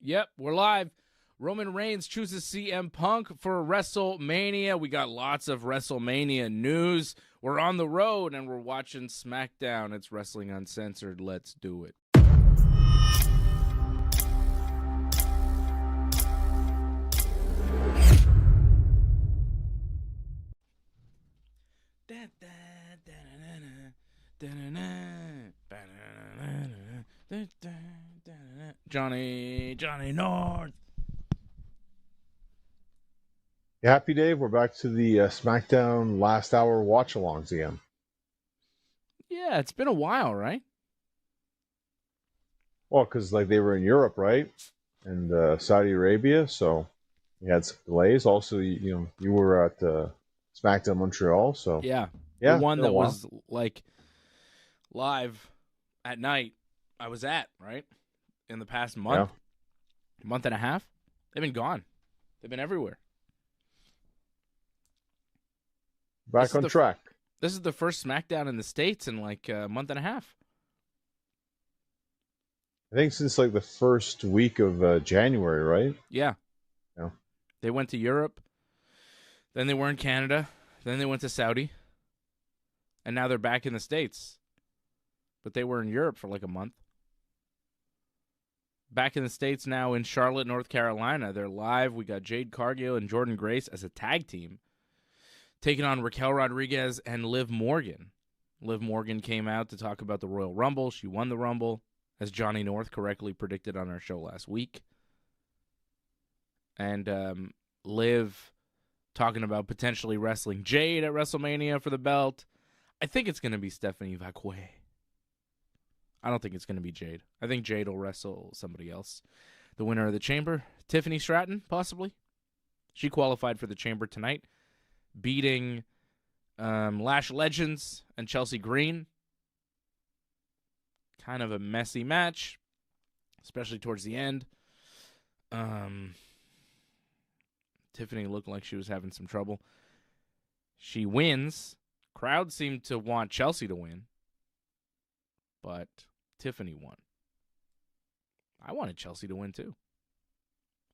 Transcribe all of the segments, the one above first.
Yep, we're live. Roman Reigns chooses CM Punk for WrestleMania. We got lots of WrestleMania news. We're on the road and we're watching SmackDown. It's Wrestling Uncensored. Let's do it. Johnny North. Yeah, happy Dave. We're back to the SmackDown last hour watch-alongs again. Yeah, it's been a while, right? Well, because they were in Europe, right, and Saudi Arabia, so we had some delays. Also, you were at SmackDown Montreal, so yeah, the one that was live at night. I was at right in the past month and a half. They've been gone. They've been everywhere. Back on track. This is the first SmackDown in the States in like a month and a half. I think since the first week of January, right? Yeah. Yeah. They went to Europe. Then they were in Canada. Then they went to Saudi. And now they're back in the States. But they were in Europe for like a month. Back in the States now in Charlotte, North Carolina. They're live. We got Jade Cargill and Jordynne Grace as a tag team, taking on Raquel Rodriguez and Liv Morgan. Liv Morgan came out to talk about the Royal Rumble. She won the Rumble, as Johnny North correctly predicted on our show last week. And Liv talking about potentially wrestling Jade at WrestleMania for the belt. I think it's going to be Stephanie Vaquer. I don't think it's going to be Jade. I think Jade will wrestle somebody else. The winner of the Chamber, Tiffany Stratton, possibly. She qualified for the Chamber tonight, beating Lash Legends and Chelsea Green. Kind of a messy match, especially towards the end. Tiffany looked like she was having some trouble. She wins. Crowd seemed to want Chelsea to win, but Tiffany won. I wanted Chelsea to win too.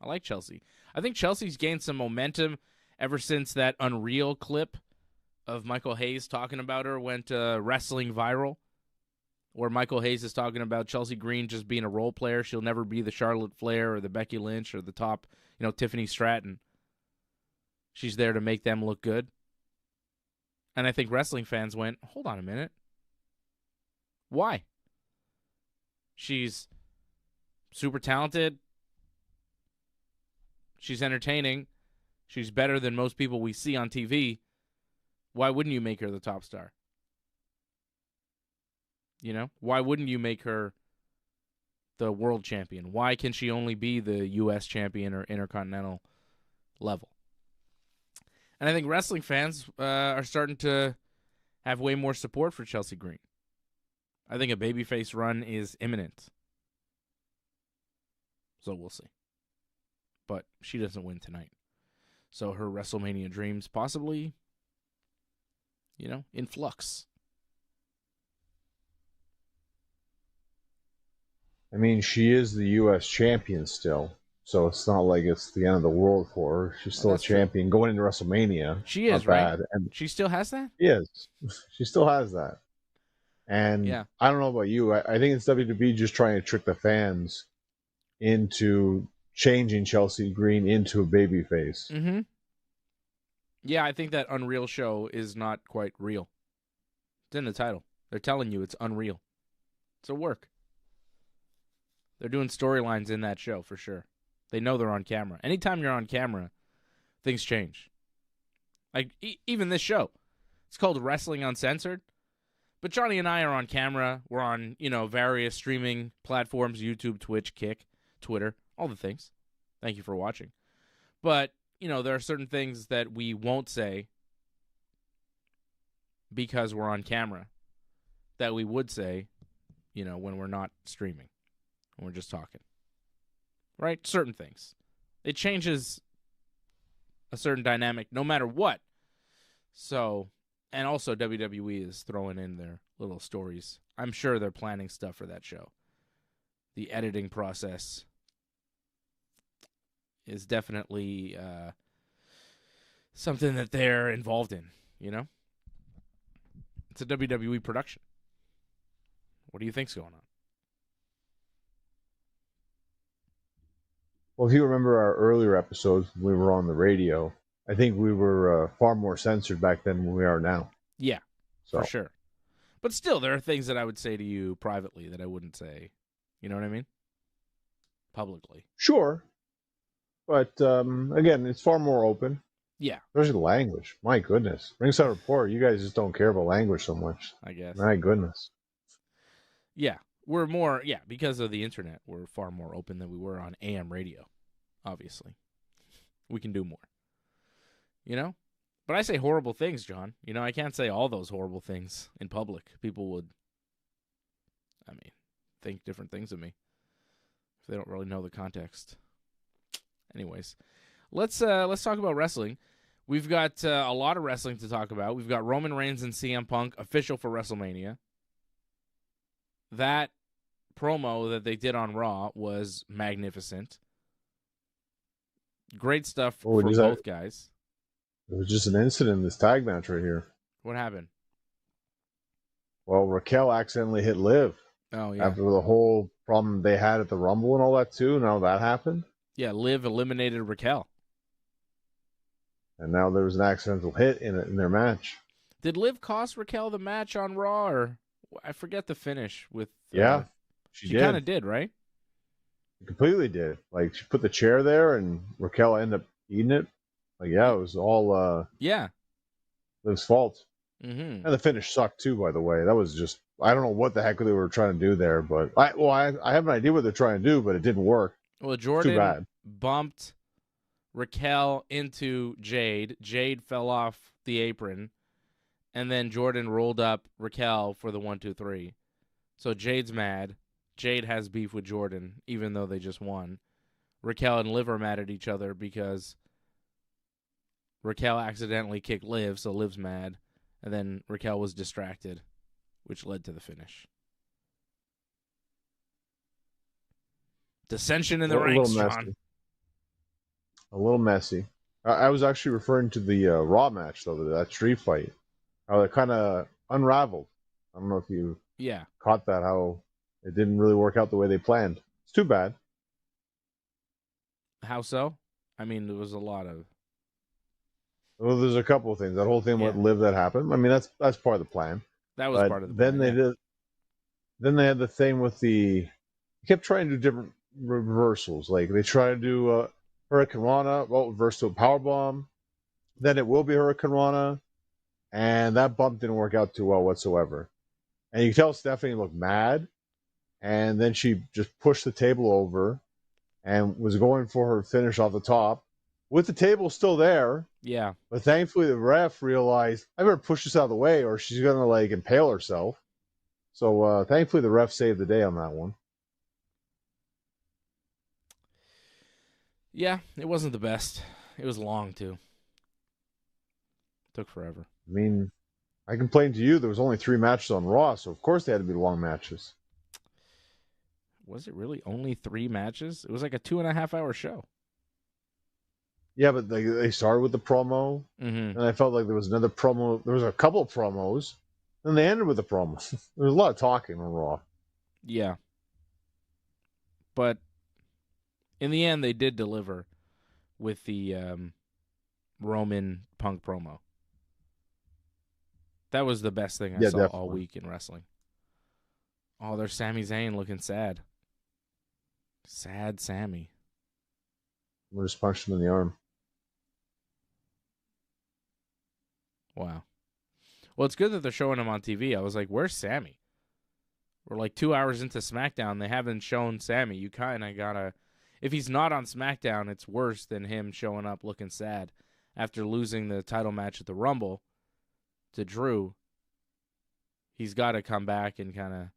I like Chelsea. I think Chelsea's gained some momentum ever since that Unreal clip of Michael Hayes talking about her went wrestling viral, where Michael Hayes is talking about Chelsea Green just being a role player. She'll never be the Charlotte Flair or the Becky Lynch or the top, Tiffany Stratton. She's there to make them look good. And I think wrestling fans went, hold on a minute. Why? She's super talented. She's entertaining. She's better than most people we see on TV. Why wouldn't you make her the top star? Why wouldn't you make her the world champion? Why can she only be the U.S. champion or intercontinental level? And I think wrestling fans are starting to have way more support for Chelsea Green. I think a babyface run is imminent. So we'll see. But she doesn't win tonight. So her WrestleMania dreams possibly, in flux. I mean, she is the U.S. champion still, so it's not like it's the end of the world for her. She's still a champion going into WrestleMania. She is, right? And she still has that? She is. She still has that. And I don't know about you. I think it's WWE just trying to trick the fans into changing Chelsea Green into a babyface. Mm-hmm. Yeah, I think that Unreal show is not quite real. It's in the title. They're telling you it's unreal. It's a work. They're doing storylines in that show for sure. They know they're on camera. Anytime you're on camera, things change. Like, even this show. It's called Wrestling Uncensored. But Johnny and I are on camera. We're on, various streaming platforms, YouTube, Twitch, Kick, Twitter, all the things. Thank you for watching. But, there are certain things that we won't say because we're on camera that we would say, when we're not streaming. When we're just talking. Right? Certain things. It changes a certain dynamic no matter what. So, and also WWE is throwing in their little stories. I'm sure they're planning stuff for that show. the editing process is definitely something that they're involved in, you know? It's a WWE production. What do you think's going on? Well, if you remember our earlier episodes when we were on the radio, I think we were far more censored back then than we are now. Yeah, for sure. But still, there are things that I would say to you privately that I wouldn't say. You know what I mean? Publicly. Sure. But, again, it's far more open. Yeah. Especially the language. My goodness. Ringside Report, you guys just don't care about language so much. I guess. My goodness. Yeah. We're more, because of the internet, we're far more open than we were on AM radio, obviously. We can do more. You know? But I say horrible things, John. You know, I can't say all those horrible things in public. People would, think different things of me if they don't really know the context. Anyways, let's talk about wrestling. We've got a lot of wrestling to talk about. We've got Roman Reigns and CM Punk official for WrestleMania. That promo that they did on Raw was magnificent. Great stuff for both guys. It was just an incident in this tag match right here. What happened? Well, Raquel accidentally hit Liv. Oh, yeah. After the whole problem they had at the Rumble and all that, too. Now that happened. Yeah, Liv eliminated Raquel. And now there was an accidental hit in their match. Did Liv cost Raquel the match on Raw? Or I forget the finish with... Yeah, she did. She kind of did, right? She completely did. Like, she put the chair there and Raquel ended up eating it. Like, yeah, it was all Liv's fault. Mm-hmm. And the finish sucked, too, by the way. That was just... I don't know what the heck they were trying to do there, but... I have an idea what they're trying to do, but it didn't work. Well, Jordan bumped Raquel into Jade. Jade fell off the apron, and then Jordan rolled up Raquel for the 1, 2, 3. So Jade's mad. Jade has beef with Jordan, even though they just won. Raquel and Liv are mad at each other because Raquel accidentally kicked Liv, so Liv's mad. And then Raquel was distracted, which led to the finish. Dissension in the ranks, John. A little messy. I was actually referring to the Raw match, though, that street fight. How it kind of unraveled. I don't know if you caught that, how it didn't really work out the way they planned. It's too bad. How so? I mean, there was a lot of... Well, there's a couple of things. That whole thing with Liv that happened. I mean, that's part of the plan. That was part of the plan. Then they had the thing with the... They kept trying to do different reversals. Like, they try to do Hurricane Rana, reverse to a powerbomb. Then it will be Hurricane Rana. And that bump didn't work out too well whatsoever. And you can tell Stephanie looked mad. And then she just pushed the table over and was going for her finish off the top. With the table still there. Yeah. But thankfully the ref realized, I better push this out of the way or she's going to, like, impale herself. So thankfully the ref saved the day on that one. Yeah, it wasn't the best. It was long, too. Took forever. I mean, I complained to you there was only 3 matches on Raw, so of course they had to be long matches. Was it really only 3 matches? It was like a 2.5-hour show. Yeah, but they started with the promo, and I felt like there was another promo. There was a couple of promos, and they ended with a promo. There was a lot of talking on Raw. Yeah. But in the end, they did deliver with the Roman Punk promo. That was the best thing I saw definitely. all week in wrestling. Oh, there's Sami Zayn looking sad. Sad Sami. We just punched him in the arm. Wow. Well, it's good that they're showing him on TV. I was like, where's Sami? We're like 2 hours into SmackDown. They haven't shown Sami. You kind of got to... If he's not on SmackDown, it's worse than him showing up looking sad after losing the title match at the Rumble to Drew. He's got to come back and kind of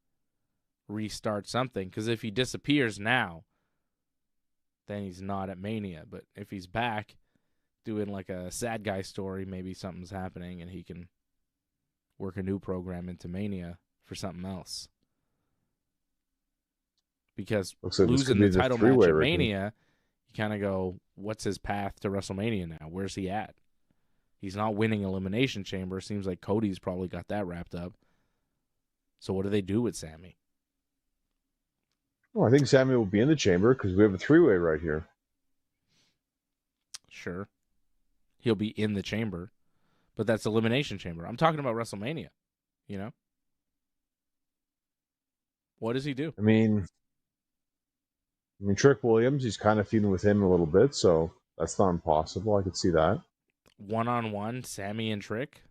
restart something. Because if he disappears now, then he's not at Mania. But if he's back doing like a sad guy story, maybe something's happening and he can work a new program into Mania for something else. Because Looks like losing the title match at right Mania, you kind of go, what's his path to WrestleMania now? Where's he at? He's not winning Elimination Chamber. Seems like Cody's probably got that wrapped up. So what do they do with Sami? Well, I think Sami will be in the chamber because we have a 3-way right here. Sure. He'll be in the chamber, but that's Elimination Chamber. I'm talking about WrestleMania, you know? What does he do? I mean, Trick Williams, he's kind of feuding with him a little bit, so that's not impossible. I could see that. One-on-one, Sami and Trick?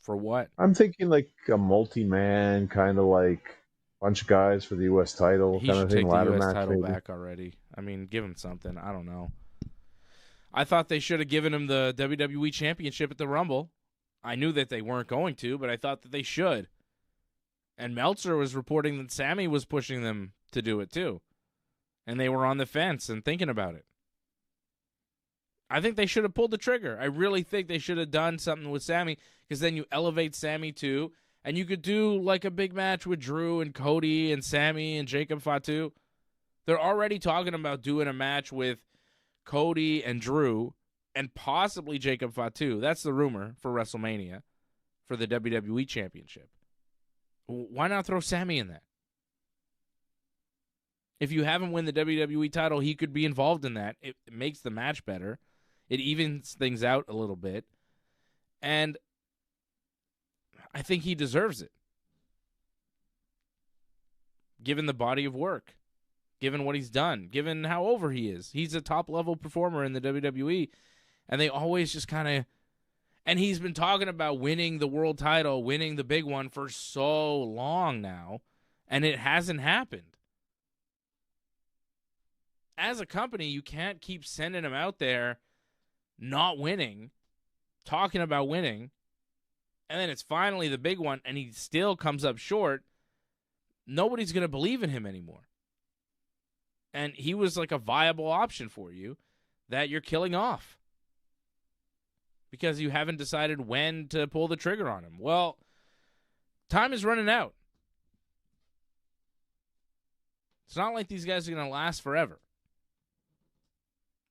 For what? I'm thinking like a multi-man, kind of like bunch of guys for the U.S. title. He kind should of thing, take the ladder U.S. match, title maybe. back already. I mean, give him something. I don't know. I thought they should have given him the WWE Championship at the Rumble. I knew that they weren't going to, but I thought that they should. And Meltzer was reporting that Sami was pushing them to do it too. And they were on the fence and thinking about it. I think they should have pulled the trigger. I really think they should have done something with Sami, because then you elevate Sami too, and you could do like a big match with Drew and Cody and Sami and Jacob Fatu. They're already talking about doing a match with Cody and Drew and possibly Jacob Fatu. That's the rumor for WrestleMania for the WWE Championship. Why not throw Sami in that? If you have him win the WWE title, he could be involved in that. It makes the match better. It evens things out a little bit. And I think he deserves it. Given the body of work. Given what he's done. Given how over he is. He's a top-level performer in the WWE. And they always just kind of... And he's been talking about winning the world title, winning the big one for so long now. And it hasn't happened. As a company, you can't keep sending him out there not winning, talking about winning, and then it's finally the big one, and he still comes up short. Nobody's going to believe in him anymore. And he was like a viable option for you that you're killing off because you haven't decided when to pull the trigger on him. Well, time is running out. It's not like these guys are going to last forever.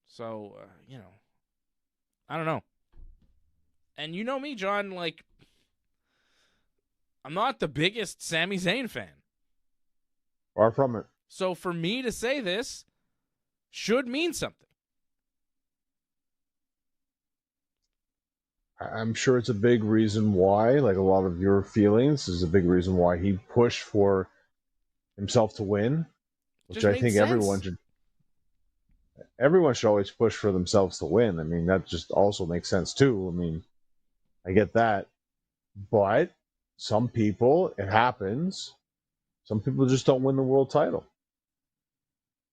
So, I don't know. And you know me, John, like, I'm not the biggest Sami Zayn fan. Far from it. So for me to say this should mean something. I'm sure it's a big reason why, like a lot of your feelings, is a big reason why he pushed for himself to win, which I think everyone should always push for themselves to win. I mean, that just also makes sense too. I mean, I get that. But some people, it happens. Some people just don't win the world title.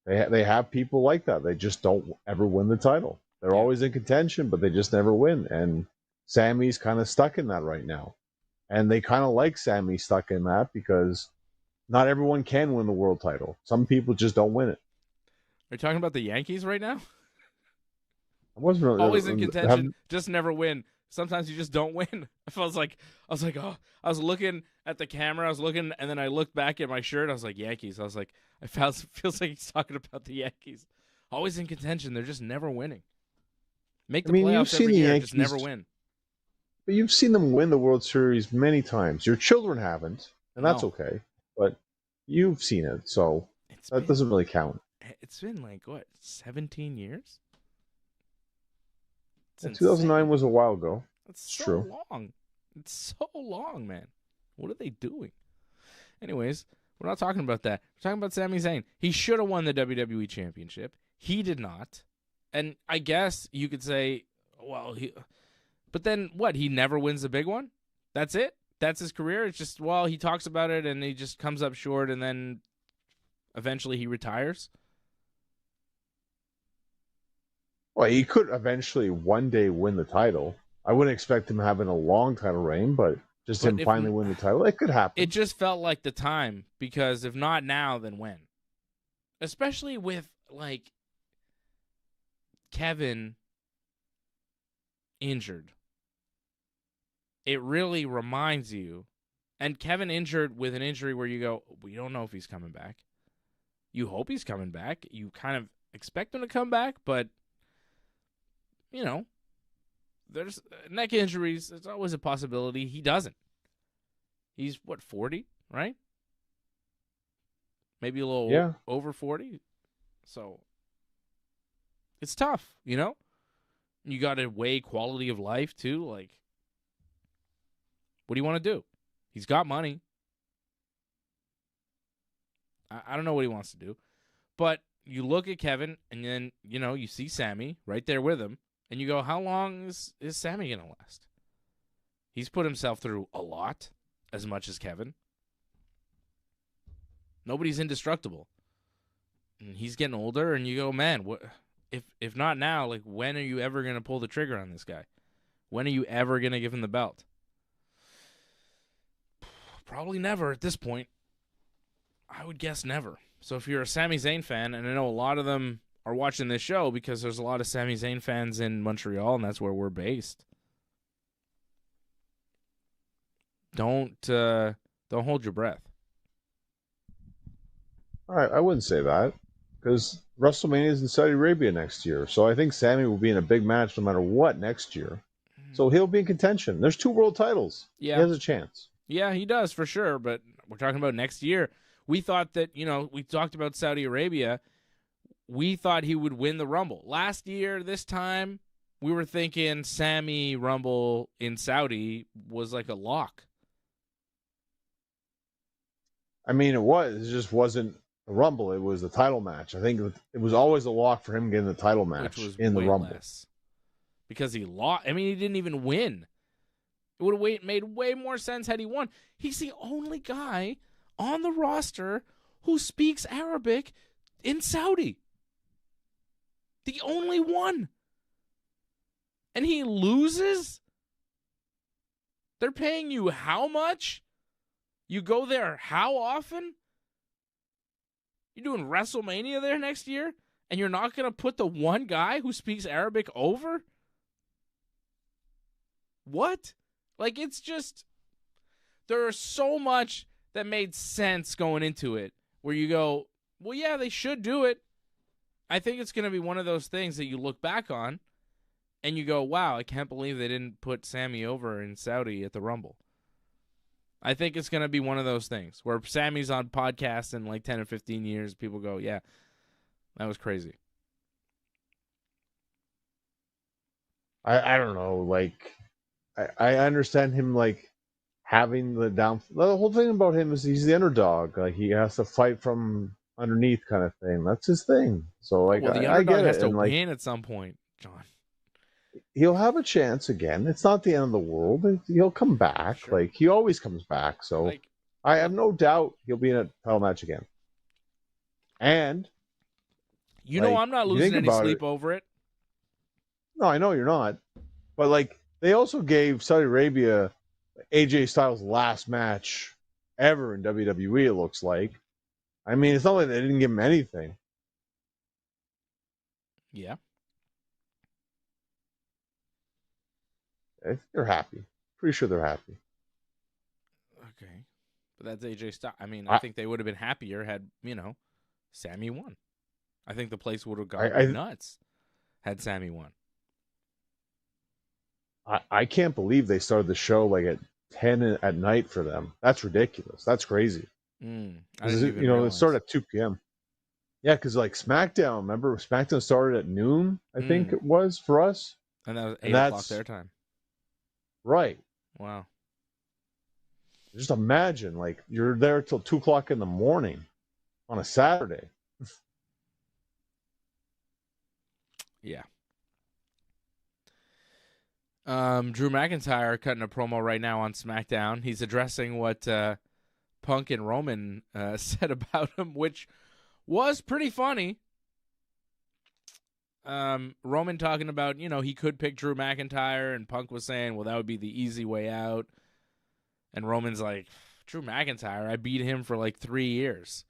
They have people like that. They just don't ever win the title. They're always in contention, but they just never win. And Sami's kind of stuck in that right now. And they kind of like Sami stuck in that because not everyone can win the world title. Some people just don't win it. Are you talking about the Yankees right now? I wasn't really, always in contention, just never win. Sometimes you just don't win. I was like, oh, I was looking at the camera, and then I looked back at my shirt. I was like, Yankees. I was like, feels like he's talking about the Yankees. Always in contention, they're just never winning. Make the playoffs every year, just never win. But you've seen them win the World Series many times. Your children haven't, and that's okay. But you've seen it, so that doesn't really count. It's been like, what, 17 years? 2009 was a while ago. That's so long. It's so long, man. What are they doing? Anyways, we're not talking about that. We're talking about Sami Zayn. He should have won the WWE Championship. He did not. And I guess you could say, well, but then what? He never wins the big one? That's it? That's his career? It's just, well, he talks about it and he just comes up short and then eventually he retires? Well, he could eventually one day win the title. I wouldn't expect him having a long title reign, but him finally win the title, it could happen. It just felt like the time, because if not now, then when? Especially with, like, Kevin injured. It really reminds you, and Kevin injured with an injury where you go, we don't know if he's coming back. You hope he's coming back. You kind of expect him to come back, but, there's neck injuries. There's always a possibility he doesn't. He's, 40, right? Maybe a little over 40. So it's tough, You got to weigh quality of life, too. Like, what do you want to do? He's got money. I don't know what he wants to do. But you look at Kevin, and then, you see Sami right there with him, and you go, how long is Sami going to last? He's put himself through a lot, as much as Kevin. Nobody's indestructible. And he's getting older, and you go, man, what if not now, like, when are you ever going to pull the trigger on this guy? When are you ever going to give him the belt? Probably never at this point. I would guess never. So if you're a Sami Zayn fan, and I know a lot of them are watching this show because there's a lot of Sami Zayn fans in Montreal, and that's where we're based. Don't hold your breath. All right, I wouldn't say that because WrestleMania is in Saudi Arabia next year. So I think Sami will be in a big match no matter what next year. So he'll be in contention. There's 2 world titles. Yeah. He has a chance. Yeah, he does for sure, but we're talking about next year. We thought that, we talked about Saudi Arabia. We thought he would win the Rumble. Last year, this time, we were thinking Sami Rumble in Saudi was like a lock. I mean, it just wasn't a Rumble. It was the title match. I think it was always a lock for him getting the title match in the Rumble. Less. Because he lost. I mean, he didn't even win. It would have made way more sense had he won. He's the only guy on the roster who speaks Arabic in Saudi. The only one. And he loses? They're paying you how much? You go there how often? You're doing WrestleMania there next year? And you're not going to put the one guy who speaks Arabic over? What? Like, it's just, there's so much that made sense going into it where you go, well, yeah, they should do it. I think it's going to be one of those things that you look back on and you go, wow, I can't believe they didn't put Sami over in Saudi at the Rumble. I think it's going to be one of those things where Sami's on podcasts in like 10 or 15 years, people go, yeah, that was crazy. I don't know, like, I understand him, like, having the whole thing about him is he's the underdog. Like, he has to fight from underneath kind of thing. That's his thing. So, like, well, the underdog has to win at some point, John. He'll have a chance again. It's not the end of the world. He'll come back. Sure. Like, he always comes back. So, I have no doubt he'll be in a title match again. And I'm not losing any sleep over it. No, I know you're not. But, like, they also gave Saudi Arabia AJ Styles' last match ever in WWE, it looks like. I mean, it's not like they didn't give him anything. Yeah. I think they're happy. Pretty sure they're happy. Okay. But that's AJ Styles. I mean, I think they would have been happier had, Sami won. I think the place would have gone nuts had Sami won. I can't believe they started the show like at 10 at night for them. That's ridiculous. That's crazy. It started at 2 p.m. Yeah, because like SmackDown, remember SmackDown started at noon, I think it was for us. And that was 8 o'clock their time. Right. Wow. Just imagine, like, you're there till 2 o'clock in the morning on a Saturday. Yeah. Drew McIntyre cutting a promo right now on SmackDown. He's addressing what Punk and Roman said about him, which was pretty funny. Roman talking about, he could pick Drew McIntyre, and Punk was saying, well, that would be the easy way out. And Roman's like, Drew McIntyre, I beat him for like 3 years.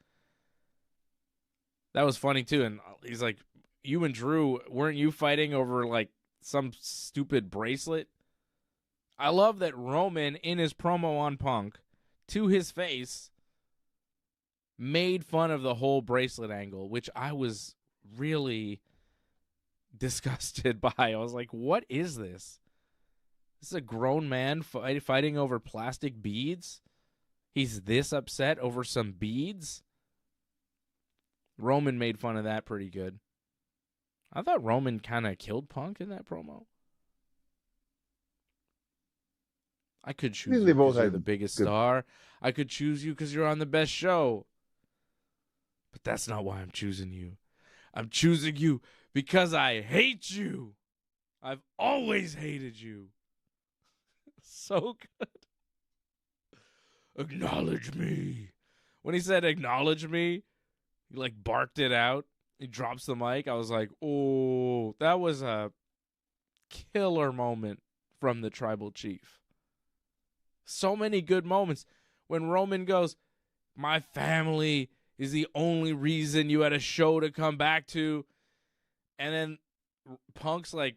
That was funny, too. And he's like, you and Drew, weren't you fighting over like some stupid bracelet? I love that Roman, in his promo on Punk, to his face, made fun of the whole bracelet angle, which I was really disgusted by. I was like, what is this? This is a grown man fighting over plastic beads? He's this upset over some beads? Roman made fun of that pretty good. I thought Roman kind of killed Punk in that promo. I could choose you because you're the biggest star. I could choose you because you're on the best show. But that's not why I'm choosing you. I'm choosing you because I hate you. I've always hated you. So good. Acknowledge me. When he said acknowledge me, he like barked it out. He drops the mic. I was like, oh, that was a killer moment from the tribal chief. So many good moments. When Roman goes, my family is the only reason you had a show to come back to. And then Punk's like,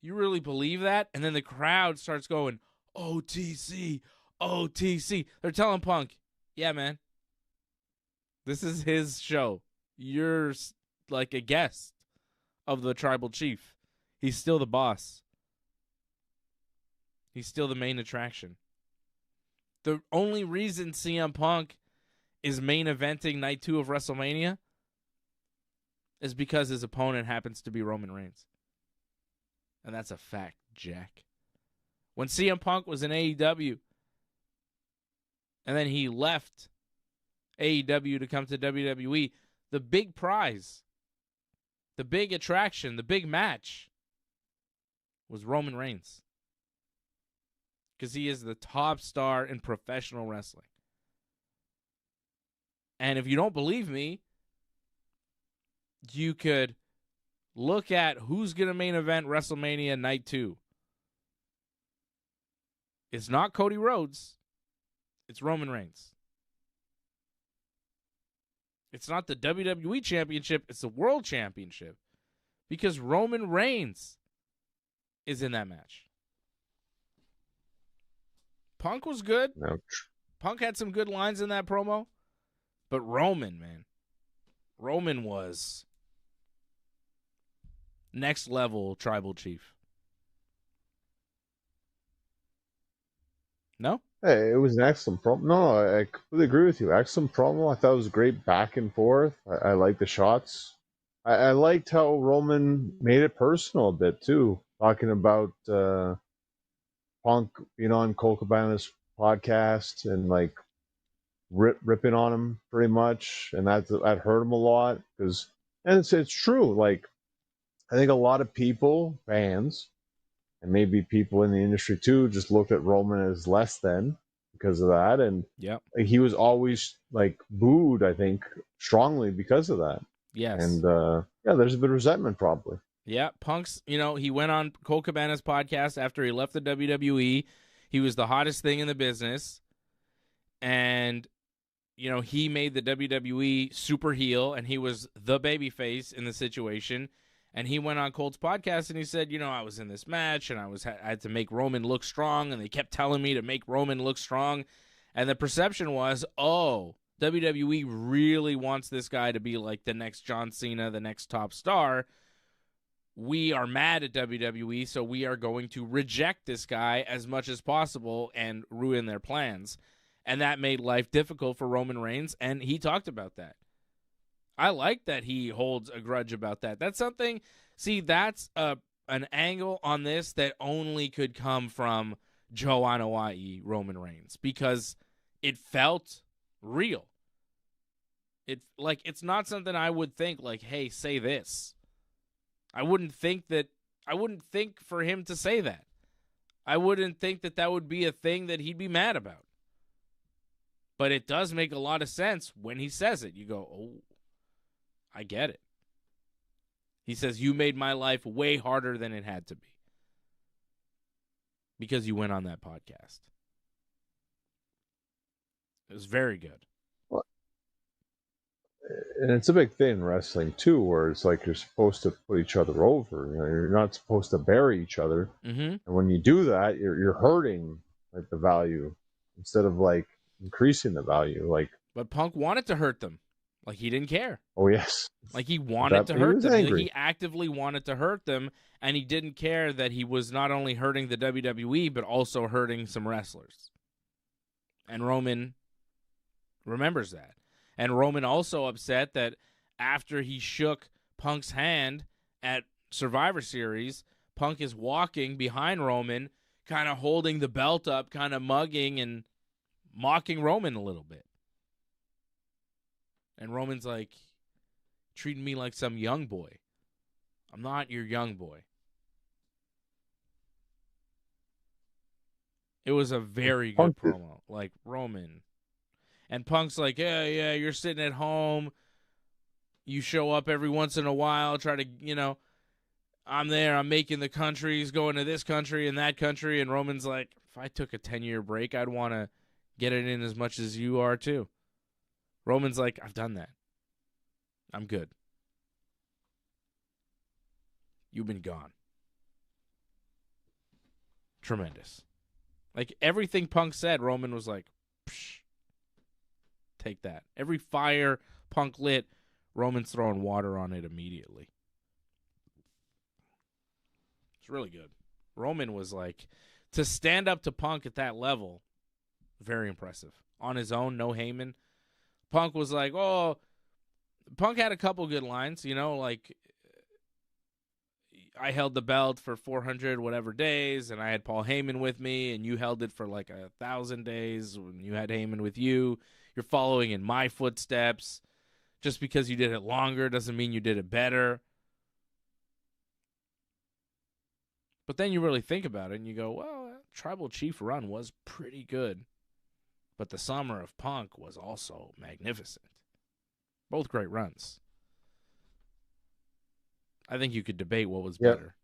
you really believe that? And then the crowd starts going, OTC, OTC. They're telling Punk, yeah, man, this is his show. You're like a guest of the tribal chief. He's still the boss. He's still the main attraction. The only reason CM Punk is main eventing night 2 of WrestleMania is because his opponent happens to be Roman Reigns. And that's a fact, Jack. When CM Punk was in AEW and then he left AEW to come to WWE, the big prize, the big attraction, the big match was Roman Reigns. Because he is the top star in professional wrestling. And if you don't believe me, you could look at who's going to main event WrestleMania Night 2. It's not Cody Rhodes. It's Roman Reigns. It's not the WWE Championship. It's the World Championship. Because Roman Reigns is in that match. Punk was good. Ouch. Punk had some good lines in that promo. But Roman, man. Roman was next level tribal chief. No? Hey, it was an excellent promo. No, I completely agree with you. Excellent promo. I thought it was great back and forth. I liked the shots. I liked how Roman made it personal a bit, too. Talking about Punk being on Cole Cabana's podcast and, like, ripping on him pretty much. And that hurt him a lot. And it's true. Like, I think a lot of people, fans, and maybe people in the industry too, just looked at Roman as less than because of that. And he was always like booed, I think, strongly because of that. Yes. And there's a bit of resentment probably. Yeah, Punk's, he went on Cole Cabana's podcast after he left the WWE. He was the hottest thing in the business. And, he made the WWE super heel, and he was the babyface in the situation. And he went on Cole's podcast and he said, I was in this match and I had to make Roman look strong, and they kept telling me to make Roman look strong. And the perception was, WWE really wants this guy to be like the next John Cena, the next top star. We are mad at WWE, so we are going to reject this guy as much as possible and ruin their plans. And that made life difficult for Roman Reigns, and he talked about that. I like that he holds a grudge about that. That's something, that's an angle on this that only could come from Joe Anoa'i, Roman Reigns, because it felt real. It's not something I would think like, hey, say this. I wouldn't think for him to say that. I wouldn't think that would be a thing that he'd be mad about. But it does make a lot of sense when he says it. You go, oh, I get it. He says, you made my life way harder than it had to be. Because you went on that podcast. It was very good. Well, and it's a big thing in wrestling, too, where it's like you're supposed to put each other over. You're not supposed to bury each other. Mm-hmm. And when you do that, you're hurting like the value instead of like increasing the value. Like, But Punk wanted to hurt them. Like, he didn't care. Oh, yes. Like, he wanted to hurt them. Angry. He actively wanted to hurt them, and he didn't care that he was not only hurting the WWE, but also hurting some wrestlers. And Roman remembers that. And Roman also upset that after he shook Punk's hand at Survivor Series, Punk is walking behind Roman, kind of holding the belt up, kind of mugging and mocking Roman a little bit. And Roman's like, treating me like some young boy. I'm not your young boy. It was a very good promo. Like, Roman. And Punk's like, yeah, you're sitting at home. You show up every once in a while, try to, I'm there, I'm making the countries, going to this country and that country. And Roman's like, if I took a 10-year break, I'd want to get it in as much as you are too. Roman's like, I've done that. I'm good. You've been gone. Tremendous. Like, everything Punk said, Roman was like, psh, take that. Every fire Punk lit, Roman's throwing water on it immediately. It's really good. Roman was like, to stand up to Punk at that level, very impressive. On his own, no Heyman. Punk was like, Punk had a couple good lines, like, I held the belt for 400 whatever days, and I had Paul Heyman with me, and you held it for like 1,000 days when you had Heyman with you. You're following in my footsteps. Just because you did it longer doesn't mean you did it better. But then you really think about it, and you go, well, that Tribal Chief run was pretty good. But the Summer of Punk was also magnificent. Both great runs. I think you could debate what was better.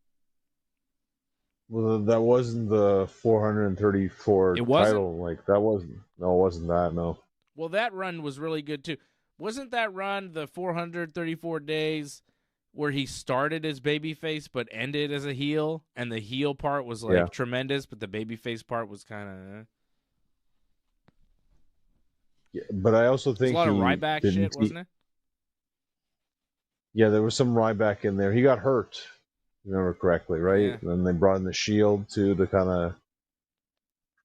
Well, that wasn't the 434 title. Like, that wasn't. No, it wasn't that, no. Well, that run was really good, too. Wasn't that run the 434 days where he started as babyface but ended as a heel? And the heel part was, like, tremendous, but the babyface part was kind of... Yeah, but I also think a lot of Ryback shit, wasn't it? Yeah, there was some Ryback in there. He got hurt, if you remember correctly, right? Yeah. And then they brought in the Shield to kind of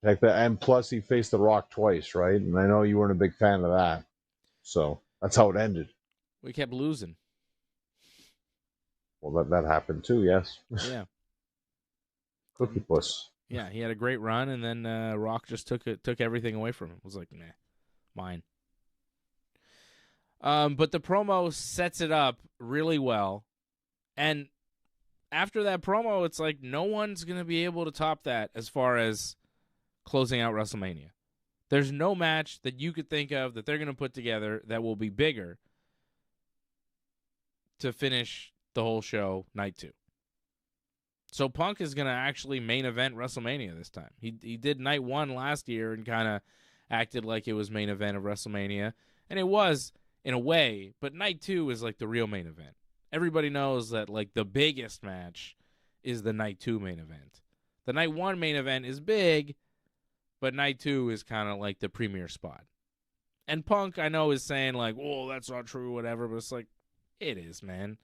protect that. And plus, he faced The Rock twice, right? And I know you weren't a big fan of that. So that's how it ended. We kept losing. Well, that happened too, yes. Yeah. Cookie Puss. Yeah, he had a great run, and then Rock just took everything away from him. It was like, nah, mine. But the promo sets it up really well. And after that promo, it's like no one's going to be able to top that as far as closing out WrestleMania. There's no match that you could think of that they're going to put together that will be bigger to finish the whole show night 2. So Punk is going to actually main event WrestleMania this time. He did night 1 last year and kind of acted like it was main event of WrestleMania. And it was, in a way, but night 2 is like the real main event. Everybody knows that like the biggest match is the night 2 main event. The night 1 main event is big, but night 2 is kind of like the premier spot. And Punk, I know, is saying like, oh, that's not true, whatever, but it's like, it is, man.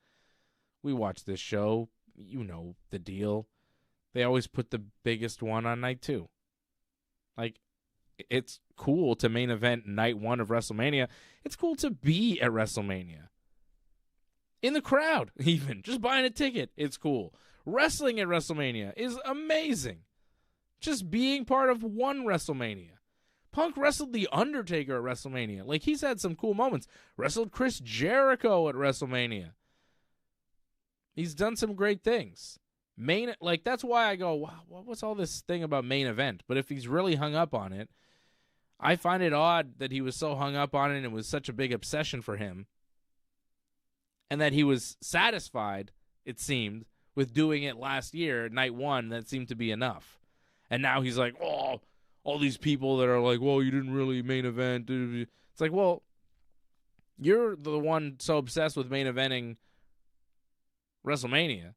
We watch this show. You know the deal. They always put the biggest one on night 2. Like, it's cool to main event night 1 of WrestleMania. It's cool to be at WrestleMania. In the crowd, even. Just buying a ticket. It's cool. Wrestling at WrestleMania is amazing. Just being part of one WrestleMania. Punk wrestled The Undertaker at WrestleMania. Like, he's had some cool moments. Wrestled Chris Jericho at WrestleMania. He's done some great things. That's why I go, wow, what's all this thing about main event? But if he's really hung up on it, I find it odd that he was so hung up on it and it was such a big obsession for him. And that he was satisfied, it seemed, with doing it last year, night 1, that seemed to be enough. And now he's like, oh, all these people that are like, well, you didn't really main event. It's like, well, you're the one so obsessed with main eventing WrestleMania.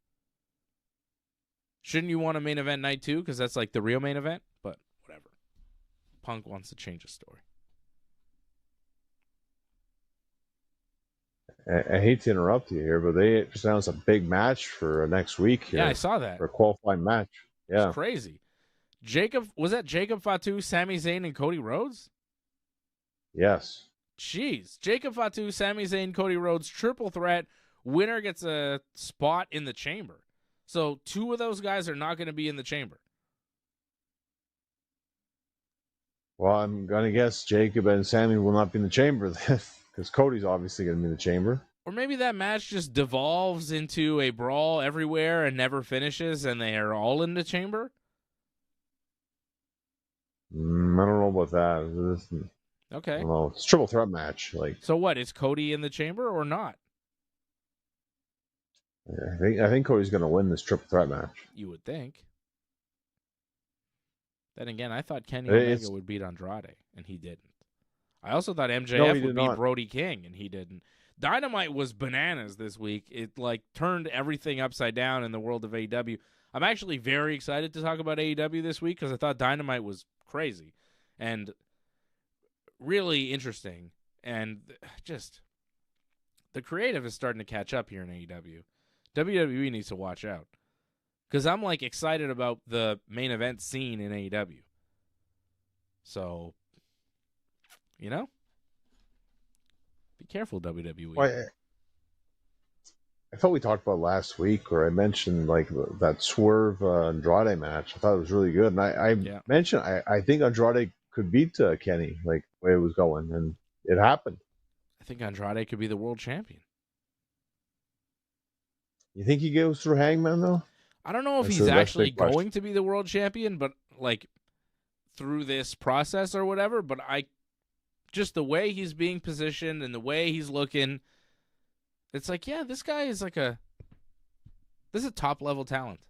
Shouldn't you want to main event night 2? Because that's like the real main event? But whatever. Punk wants to change the story. I hate to interrupt you here, but they just announced a big match for next week here. Yeah, I saw that. For a qualifying match. Yeah. It's crazy. Was that Jacob Fatu, Sami Zayn, and Cody Rhodes? Yes. Jeez. Jacob Fatu, Sami Zayn, Cody Rhodes, triple threat. Winner gets a spot in the chamber. So 2 of those guys are not going to be in the chamber. Well, I'm going to guess Jacob and Sammy will not be in the chamber then, because Cody's obviously going to be in the chamber. Or maybe that match just devolves into a brawl everywhere and never finishes, and they are all in the chamber? I don't know about that. Okay. I don't know. It's a triple threat match. So what, is Cody in the chamber or not? I think Cody's going to win this triple threat match. You would think. Then again, I thought Kenny Omega would beat Andrade, and he didn't. I also thought MJF would beat Brody King, and he didn't. Dynamite was bananas this week. It turned everything upside down in the world of AEW. I'm actually very excited to talk about AEW this week because I thought Dynamite was crazy and really interesting. And just the creative is starting to catch up here in AEW. WWE needs to watch out. Because I'm excited about the main event scene in AEW. So, be careful, WWE. Well, I thought we talked about last week, or I mentioned that Swerve Andrade match. I thought it was really good, and I mentioned I think Andrade could beat Kenny, the way it was going, and it happened. I think Andrade could be the world champion. You think he goes through Hangman though? I don't know if he's actually going to be the world champion, but through this process or whatever, but just the way he's being positioned and the way he's looking, it's this guy is this is a top level talent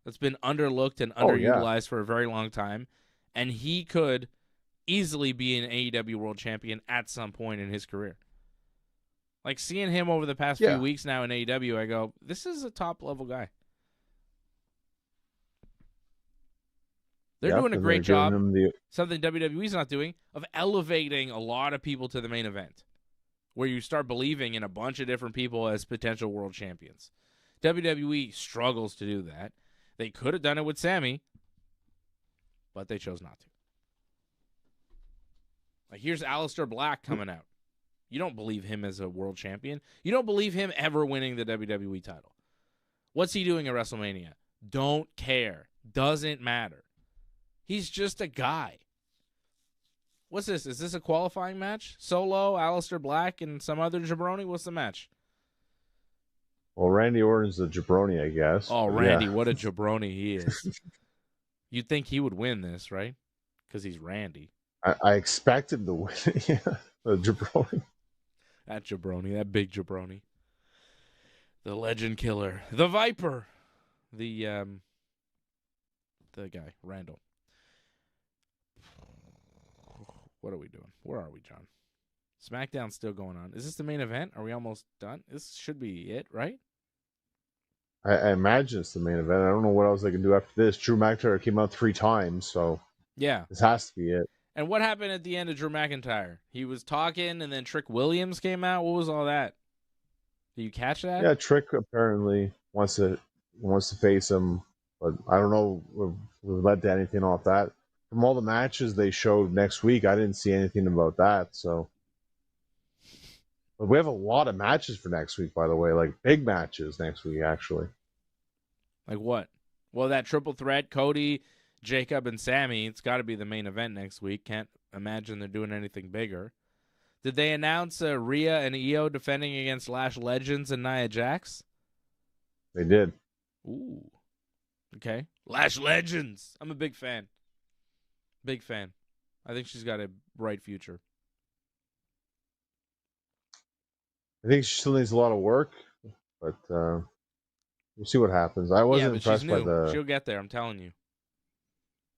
that's been underlooked and underutilized for a very long time, and he could easily be an AEW world champion at some point in his career. Seeing him over the past few weeks now in AEW, I go, this is a top level guy. They're doing a great job, something WWE's not doing, of elevating a lot of people to the main event, where you start believing in a bunch of different people as potential world champions. WWE struggles to do that. They could have done it with Sami, but they chose not to. Here's Aleister Black coming out. You don't believe him as a world champion. You don't believe him ever winning the WWE title. What's he doing at WrestleMania? Don't care. Doesn't matter. He's just a guy. What's this? Is this a qualifying match? Solo, Aleister Black, and some other jabroni? What's the match? Well, Randy Orton's the jabroni, I guess. Oh, Randy, what a jabroni he is. You'd think he would win this, right? Because he's Randy. I expected to win. Yeah, the jabroni. That jabroni, that big jabroni. The legend killer. The Viper. The guy, Randall. What are we doing? Where are we, John? SmackDown's still going on. Is this the main event? Are we almost done? This should be it, right? I imagine it's the main event. I don't know what else they can do after this. Drew McIntyre came out 3 times, so yeah, this has to be it. And what happened at the end of Drew McIntyre? He was talking, and then Trick Williams came out. What was all that? Did you catch that? Yeah, Trick apparently wants to face him, but I don't know if we led to anything off that. From all the matches they showed next week, I didn't see anything about that. So, but we have a lot of matches for next week, by the way, big matches next week, actually. Like what? Well, that triple threat, Cody, Jacob, and Sami, it's got to be the main event next week. Can't imagine they're doing anything bigger. Did they announce Rhea and Io defending against Lash Legends and Nia Jax? They did. Ooh. Okay. Lash Legends. I'm a big fan. Big fan. I think she's got a bright future. I think she still needs a lot of work, but we'll see what happens. I wasn't impressed by the... She'll get there, I'm telling you.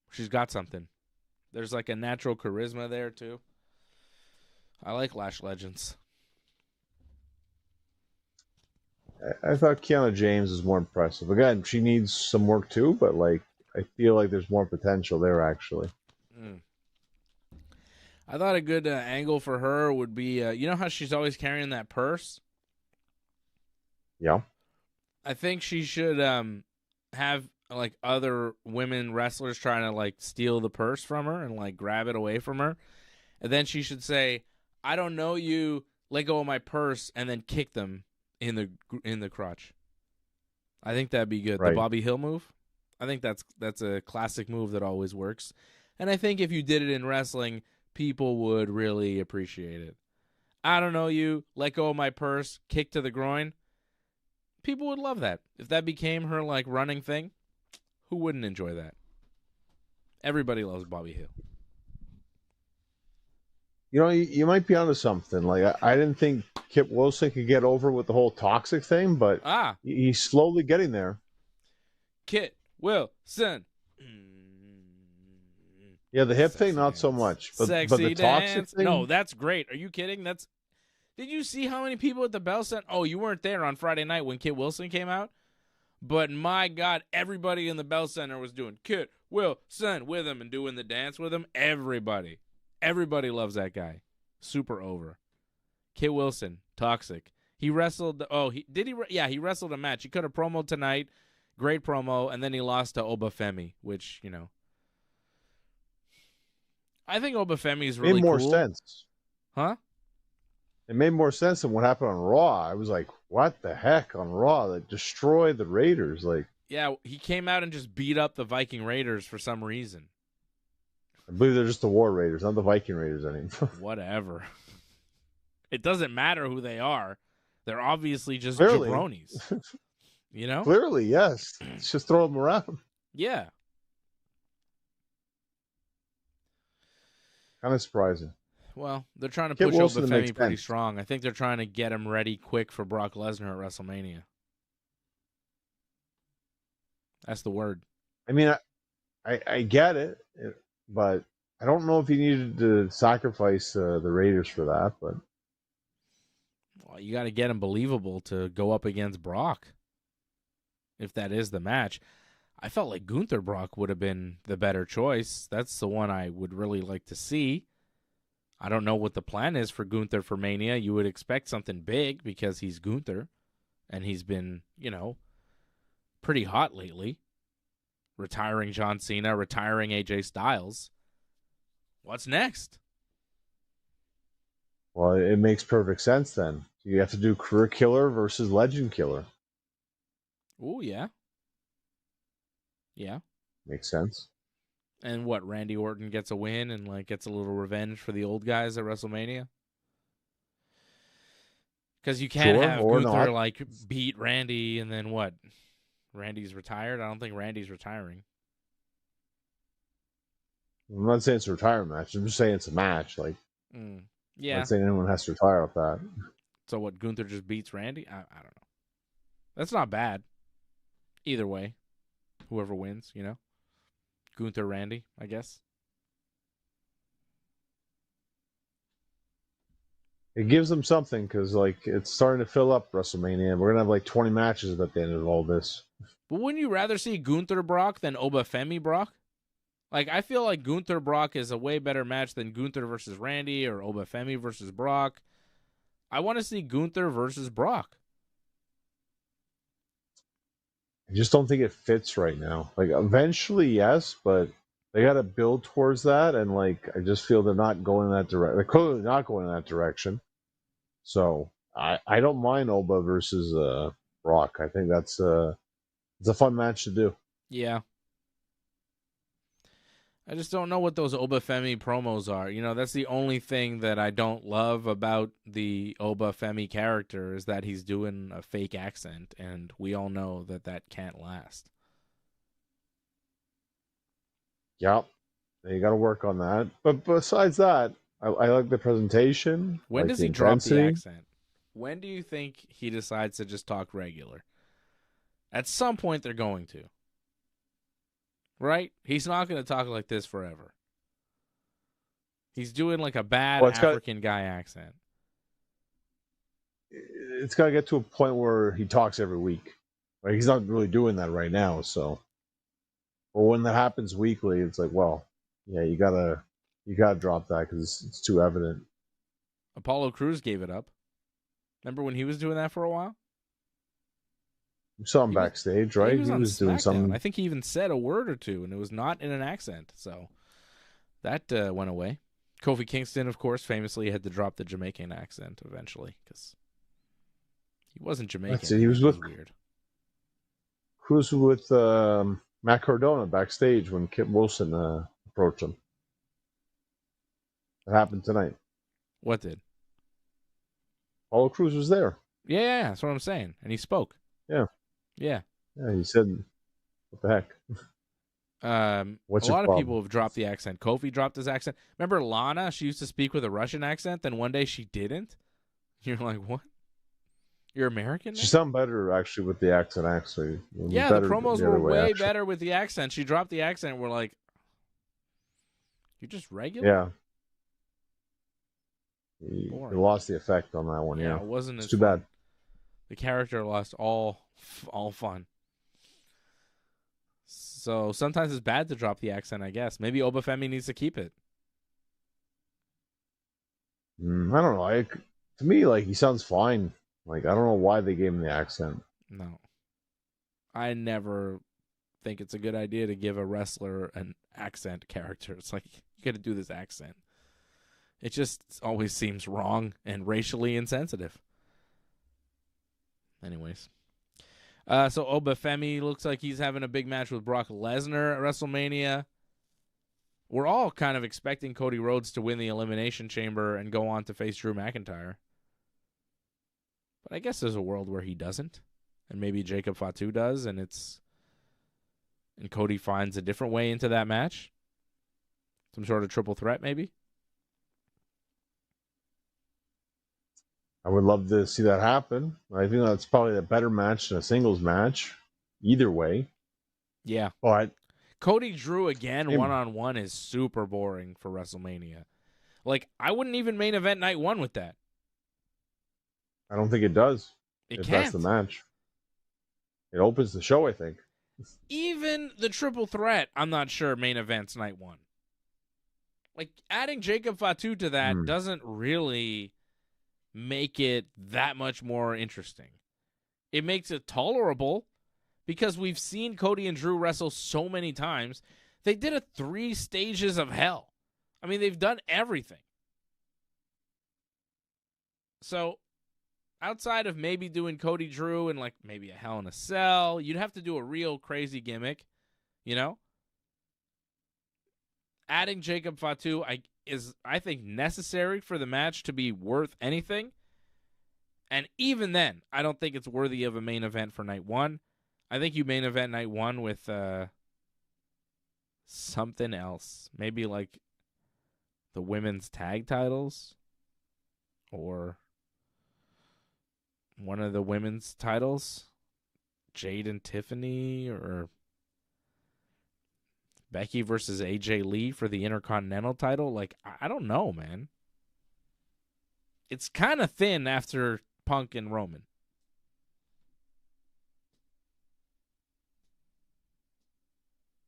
She's got something. There's a natural charisma there, too. I like Lash Legends. I thought Kiana James is more impressive. Again, she needs some work, too, but, I feel like there's more potential there, actually. I thought a good angle for her would be, you know how she's always carrying that purse? Yeah. I think she should have like other women wrestlers trying to like steal the purse from her and like grab it away from her. And then she should say, "I don't know you, let go of my purse," and then kick them in the crotch. I think that'd be good. Right. The Bobby Hill move. I think that's a classic move that always works. And I think if you did it in wrestling, people would really appreciate it. I don't know you, let go of my purse, kick to the groin. People would love that. If that became her like running thing, who wouldn't enjoy that? Everybody loves Bobby Hill. You know, you might be onto something. Like I didn't think Kip Wilson could get over with the whole toxic thing, but he's slowly getting there. Kit Wilson. Yeah, the hip thing, not so much. But the toxic thing? No, that's great. Are you kidding? Did you see how many people at the Bell Center? Oh, you weren't there on Friday night when Kit Wilson came out? But my God, everybody in the Bell Center was doing Kit Wilson with him and doing the dance with him. Everybody loves that guy. Super over. Kit Wilson, toxic. He wrestled. He wrestled a match. He could have promoed tonight. Great promo. And then he lost to Femi, which, you know. I think Femi is really cool. Made more sense. Huh? It made more sense than what happened on Raw. I was like, what the heck on Raw that destroyed the Raiders? Like, yeah, he came out and just beat up the Viking Raiders for some reason. I believe they're just the War Raiders, not the Viking Raiders anymore. Whatever. It doesn't matter who they are. They're obviously just jabronis. You know? Clearly, yes. Let's just throw them around. Yeah. Kind of surprising. Well, they're trying to push Femi pretty strong. I think they're trying to get him ready quick for Brock Lesnar at WrestleMania. That's the word. I mean, I get it, but I don't know if he needed to sacrifice the Raiders for that. But well, you got to get him believable to go up against Brock. If that is the match, I felt like Gunther Brock would have been the better choice. That's the one I would really like to see. I don't know what the plan is for Gunther for Mania. You would expect something big because he's Gunther, and he's been, you know, pretty hot lately. Retiring John Cena, retiring AJ Styles. What's next? Well, it makes perfect sense then. You have to do career killer versus legend killer. Oh, yeah. Yeah. Makes sense. And what, Randy Orton gets a win and like gets a little revenge for the old guys at WrestleMania? Because you can't have Gunther like beat Randy and then what? Randy's retired? I don't think Randy's retiring. I'm not saying it's a retirement match. I'm just saying it's a match. Like, yeah. I'm not saying anyone has to retire off that. So what, Gunther just beats Randy? I don't know. That's not bad. Either way. Whoever wins, you know? Gunther, Randy, I guess. It gives them something because, like, it's starting to fill up WrestleMania. We're going to have, like, 20 matches at the end of all this. But wouldn't you rather see Gunther Brock than Femi Brock? Like, I feel like Gunther Brock is a way better match than Gunther versus Randy or Femi versus Brock. I want to see Gunther versus Brock. I just don't think it fits right now. Like, eventually, yes, but they got to build towards that, and, like, I just feel they're not going in that direction. They're clearly not going in that direction. So, I don't mind Oba versus Brock. I think it's a fun match to do. Yeah. I just don't know what those Femi promos are. You know, that's the only thing that I don't love about the Femi character is that he's doing a fake accent, and we all know that that can't last. Yep. You got to work on that. But besides that, I like the presentation. When like does he drop the accent? When do you think he decides to just talk regular? At some point, they're going to. Right? He's not going to talk like this forever. He's doing like a bad African guy accent. It's got to get to a point where he talks every week. Right? He's not really doing that right now. So, but when that happens weekly, it's like, well, yeah, you gotta drop that because it's too evident. Apollo Crews gave it up. Remember when he was doing that for a while? You saw him backstage, right? He was doing SmackDown. something. I think he even said a word or two, and it was not in an accent. So that went away. Kofi Kingston, of course, famously had to drop the Jamaican accent eventually because he wasn't Jamaican. That's it. He was weird. Who was with Matt Cardona backstage when Kip Wilson approached him? That happened tonight. What did? Apollo Crews was there. Yeah, that's what I'm saying. And he spoke. Yeah. Yeah. Yeah, he said, what the heck? A lot of people have dropped the accent. Kofi dropped his accent. Remember Lana? She used to speak with a Russian accent. Then one day she didn't. You're like, what? You're American now? She sounded better, actually, with the accent, actually. Yeah, the promos were way better with the accent. She dropped the accent. We're like, you're just regular? Yeah. He lost the effect on that one, yeah. It wasn't it's as too fun. bad. The character lost all fun. So sometimes it's bad to drop the accent, I guess. Maybe Femi needs to keep it. I don't know. To me, he sounds fine. I don't know why they gave him the accent. No. I never think it's a good idea to give a wrestler an accent character. It's like, you got to do this accent. It just always seems wrong and racially insensitive. Anyways. So Femi looks like he's having a big match with Brock Lesnar at WrestleMania. We're all kind of expecting Cody Rhodes to win the Elimination Chamber and go on to face Drew McIntyre. But I guess there's a world where he doesn't. And maybe Jacob Fatu does, and Cody finds a different way into that match. Some sort of triple threat, maybe. I would love to see that happen. I think that's probably a better match than a singles match. Either way. Yeah. But Cody Drew again, one-on-one is super boring for WrestleMania. I wouldn't even main event night one with that. I don't think it does. If that's the match. It opens the show, I think. Even the triple threat, I'm not sure main events night one. Adding Jacob Fatu to that doesn't really make it that much more interesting. It makes it tolerable because we've seen Cody and Drew wrestle so many times. They did 3 stages of hell. I mean, they've done everything. So, outside of maybe doing Cody Drew and maybe a Hell in a Cell, you'd have to do a real crazy gimmick, Adding Jacob Fatu is, I think, necessary for the match to be worth anything. And even then, I don't think it's worthy of a main event for night one. I think you main event night one with something else. Maybe the women's tag titles or one of the women's titles. Jade and Tiffany or Becky versus AJ Lee for the Intercontinental title. I don't know, man. It's kind of thin after Punk and Roman.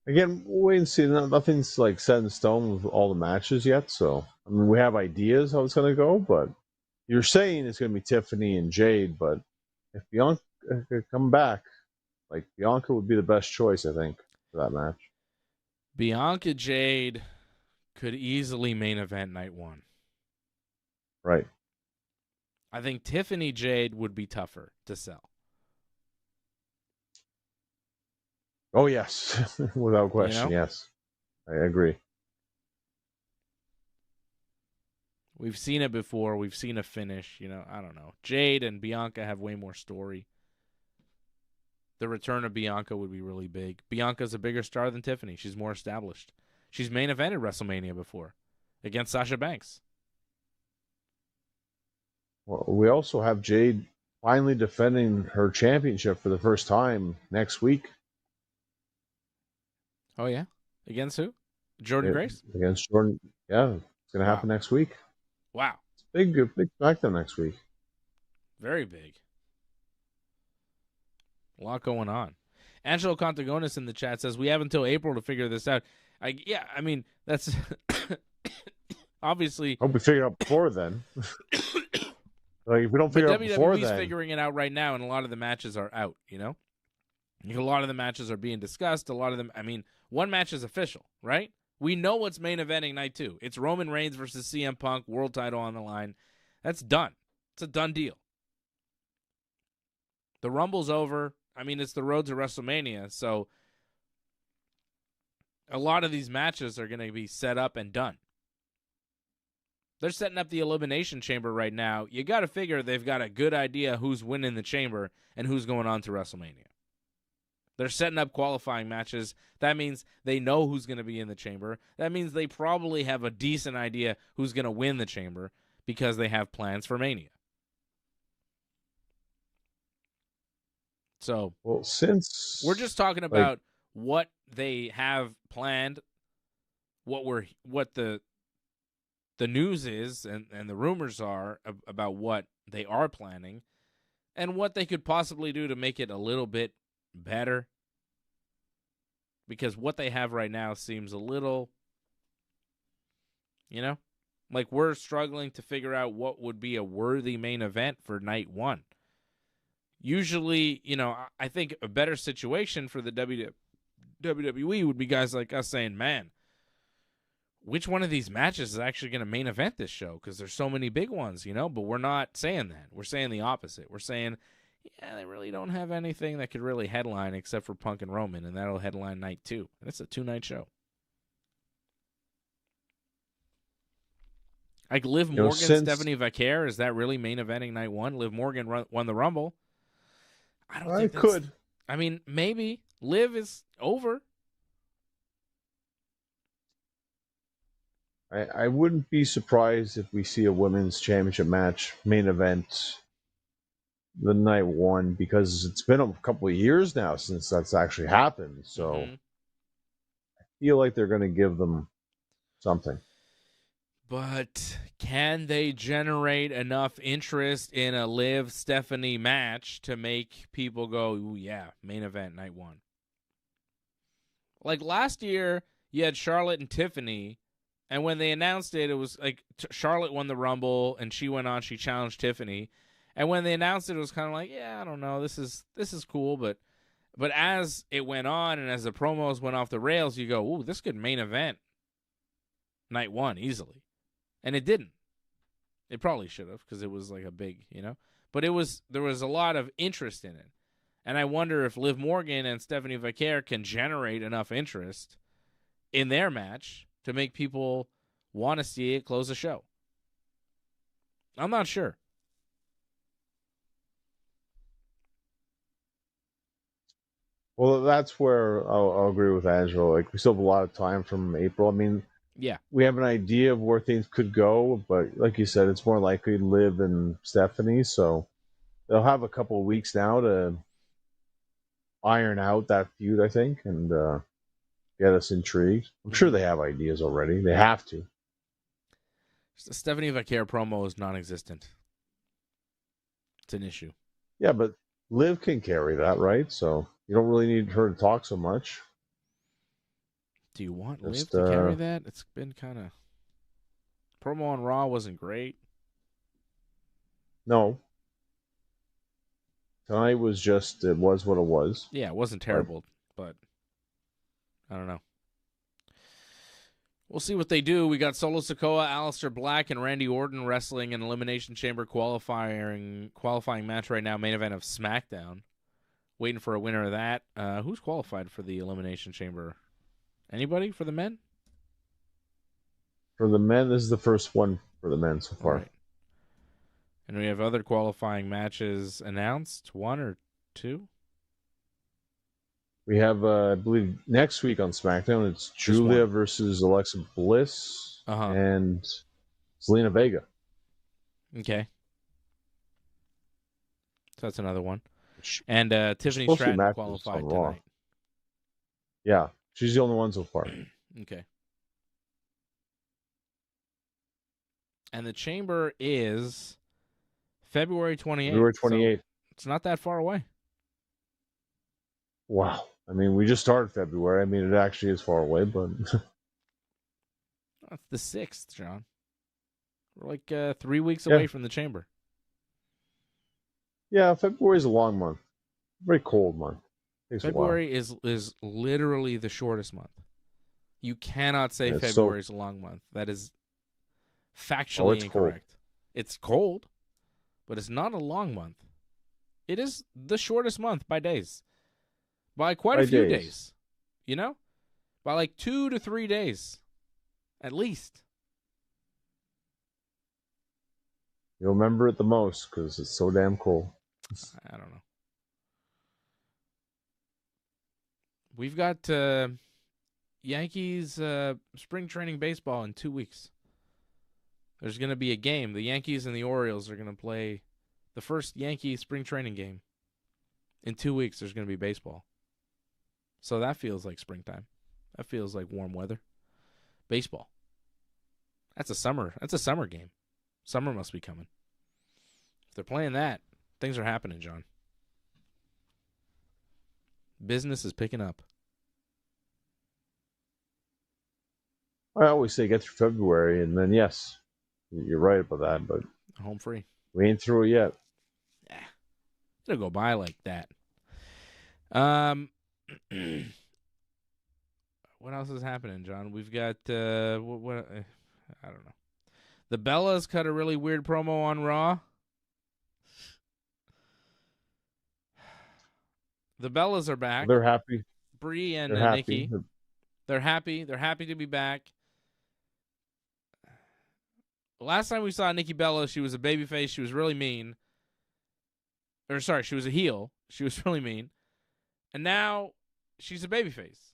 Again, we'll wait and see. Nothing's set in stone with all the matches yet. So, I mean, we have ideas how it's going to go, but you're saying it's going to be Tiffany and Jade. But if Bianca come back, Bianca would be the best choice, I think, for that match. Bianca Jade could easily main event night one. Right. I think Tiffany Jade would be tougher to sell. Oh, yes. Without question, yes. I agree. We've seen it before. We've seen a finish. I don't know. Jade and Bianca have way more story. The return of Bianca would be really big. Bianca's a bigger star than Tiffany. She's more established. She's main evented WrestleMania before against Sasha Banks. Well, we also have Jade finally defending her championship for the first time next week. Oh, yeah? Against who? Jordan Grace? Against Jordan. Yeah, it's going to happen next week. Wow. It's big SmackDown next week. Very big. A lot going on. Angelo Contagonis in the chat says, we have until April to figure this out. I mean, that's obviously. Hope we figure it out before then. If we don't figure it out before then. WWE's figuring it out right now, and a lot of the matches are out, A lot of the matches are being discussed. A lot of them, I mean, one match is official, right? We know what's main eventing night 2. It's Roman Reigns versus CM Punk, world title on the line. That's done. It's a done deal. The Rumble's over. I mean, it's the road to WrestleMania, so a lot of these matches are going to be set up and done. They're setting up the Elimination Chamber right now. You got to figure they've got a good idea who's winning the Chamber and who's going on to WrestleMania. They're setting up qualifying matches. That means they know who's going to be in the Chamber. That means they probably have a decent idea who's going to win the Chamber because they have plans for Mania. So, well, since we're just talking about what they have planned, what the news is and the rumors are about what they are planning, and what they could possibly do to make it a little bit better, because what they have right now seems a little, like we're struggling to figure out what would be a worthy main event for night 1. Usually, I think a better situation for the WWE would be guys like us saying, man, which one of these matches is actually going to main event this show? Because there's so many big ones, but we're not saying that. We're saying the opposite. We're saying, yeah, they really don't have anything that could really headline except for Punk and Roman, and that'll headline night 2. And it's a 2-night show. Like Liv Morgan, Stephanie Vaquer, is that really main eventing night 1? Liv Morgan won the Rumble. I don't think could. I mean, maybe. Liv is over. I wouldn't be surprised if we see a women's championship match main event the night 1, because it's been a couple of years now since that's actually happened. So I feel like they're going to give them something. But can they generate enough interest in a Liv Stephanie match to make people go, ooh, yeah, main event night 1? Like last year, you had Charlotte and Tiffany, and when they announced it, it was like Charlotte won the Rumble, and she went on, she challenged Tiffany. And when they announced it, it was kind of like, yeah, I don't know, this is cool, but as it went on and as the promos went off the rails, you go, ooh, this could main event night 1 easily. And it didn't. It probably should have, because it was like a big, But there was a lot of interest in it. And I wonder if Liv Morgan and Stephanie Vaquer can generate enough interest in their match to make people want to see it close the show. I'm not sure. Well, that's where I'll agree with Angelo. Like, we still have a lot of time from April. I mean, yeah, we have an idea of where things could go, but like you said, it's more likely Liv and Stephanie, so they'll have a couple of weeks now to iron out that feud, I think, and get us intrigued. I'm sure they have ideas already. They have to. The Stephanie Vaquer promo is non-existent. It's an issue. Yeah, but Liv can carry that, right? So you don't really need her to talk so much. Do you want Liv to carry that? It's been kind of... Promo on Raw wasn't great. No. Tonight was just, it was what it was. Yeah, it wasn't terrible, but I don't know. We'll see what they do. We got Solo Sikoa, Aleister Black, and Randy Orton wrestling an Elimination Chamber qualifying match right now, main event of SmackDown. Waiting for a winner of that. Who's qualified for the Elimination Chamber? Anybody for the men? For the men, this is the first one for the men so far. Right. And we have other qualifying matches announced, 1 or 2? We have, I believe, next week on SmackDown, it's Julia versus Alexa Bliss and Zelina Vega. Okay. So that's another one. And Tiffany Stratton qualified tonight. Yeah, she's the only one so far. Okay. And the Chamber is February 28th. February 28th. So it's not that far away. Wow. I mean, we just started February. I mean, it actually is far away, but... It's the 6th, John. We're like 3 weeks away from the Chamber. Yeah, February is a long month. Very cold month. Takes a while. February is literally the shortest month. You cannot say February is a long month. That is factually incorrect. Cold. It's cold, but it's not a long month. It is the shortest month by days. By quite a few days. You know? By like 2 to 3 days. At least. You'll remember it the most because it's so damn cold. I don't know. We've got Yankees spring training baseball in 2 weeks. There's going to be a game. The Yankees and the Orioles are going to play the first Yankee spring training game. In 2 weeks, there's going to be baseball. So that feels like springtime. That feels like warm weather. Baseball. That's a summer game. Summer must be coming. If they're playing that, things are happening, John. Business is picking up. I always say get through February, and then yes, you're right about that, but home free. We ain't through it yet. Yeah, it'll go by like that. What else is happening, John? We've got what I don't know. The Bellas cut a really weird promo on Raw. The Bellas are back. They're happy. Bree and Nikki. They're happy. They're happy to be back. Last time we saw Nikki Bella, she was a babyface. She was really mean. Or sorry, she was a heel. She was really mean. And now she's a babyface.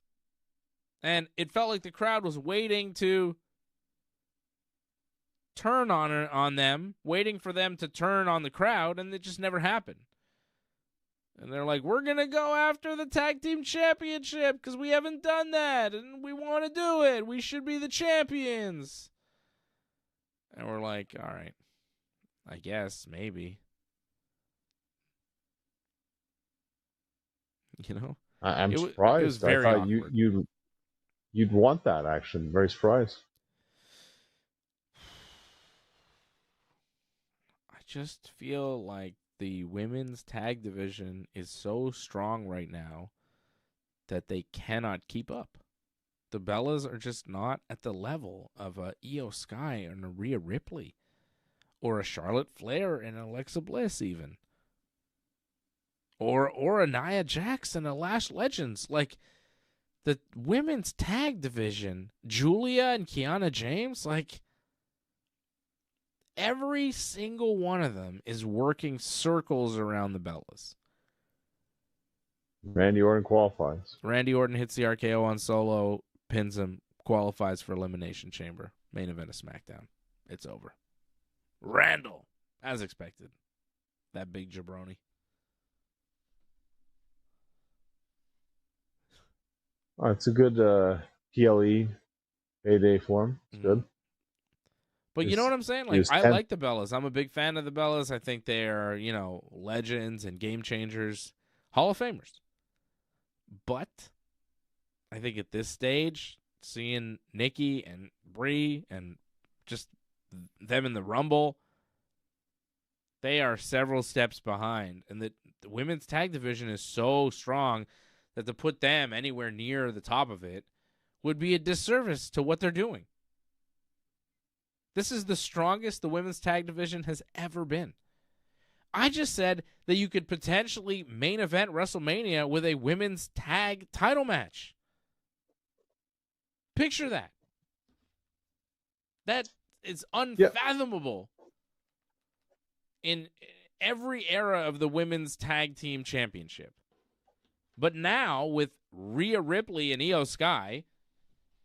And it felt like the crowd was waiting to turn on them, waiting for them to turn on the crowd, and it just never happened. And they're like, we're going to go after the tag team championship because we haven't done that, and we want to do it. We should be the champions. And we're like, all right, I guess, maybe. You know? I'm surprised. It was very I thought awkward. You'd want that, actually. Very surprised. I just feel like the women's tag division is so strong right now that they cannot keep up. The Bellas are just not at the level of a Io Sky and a Rhea Ripley or a Charlotte Flair and Alexa Bliss even. Or a Nia Jax and a Lash Legends. Like, the women's tag division, Julia and Kiana James, like, every single one of them is working circles around the Bellas. Randy Orton qualifies. Randy Orton hits the RKO on Solo, pins him, qualifies for Elimination Chamber. Main event of SmackDown. It's over. Randall, as expected. That big jabroni. Oh, it's a good PLE payday for him. It's good. But you know what I'm saying? Like, I like the Bellas. I'm a big fan of the Bellas. I think they are, legends and game changers, Hall of Famers. But I think at this stage, seeing Nikki and Brie and just them in the Rumble, they are several steps behind. And the women's tag division is so strong that to put them anywhere near the top of it would be a disservice to what they're doing. This is the strongest the women's tag division has ever been. I just said that you could potentially main event WrestleMania with a women's tag title match. Picture that. That is unfathomable in every era of the women's tag team championship. But now, with Rhea Ripley and Io Sky,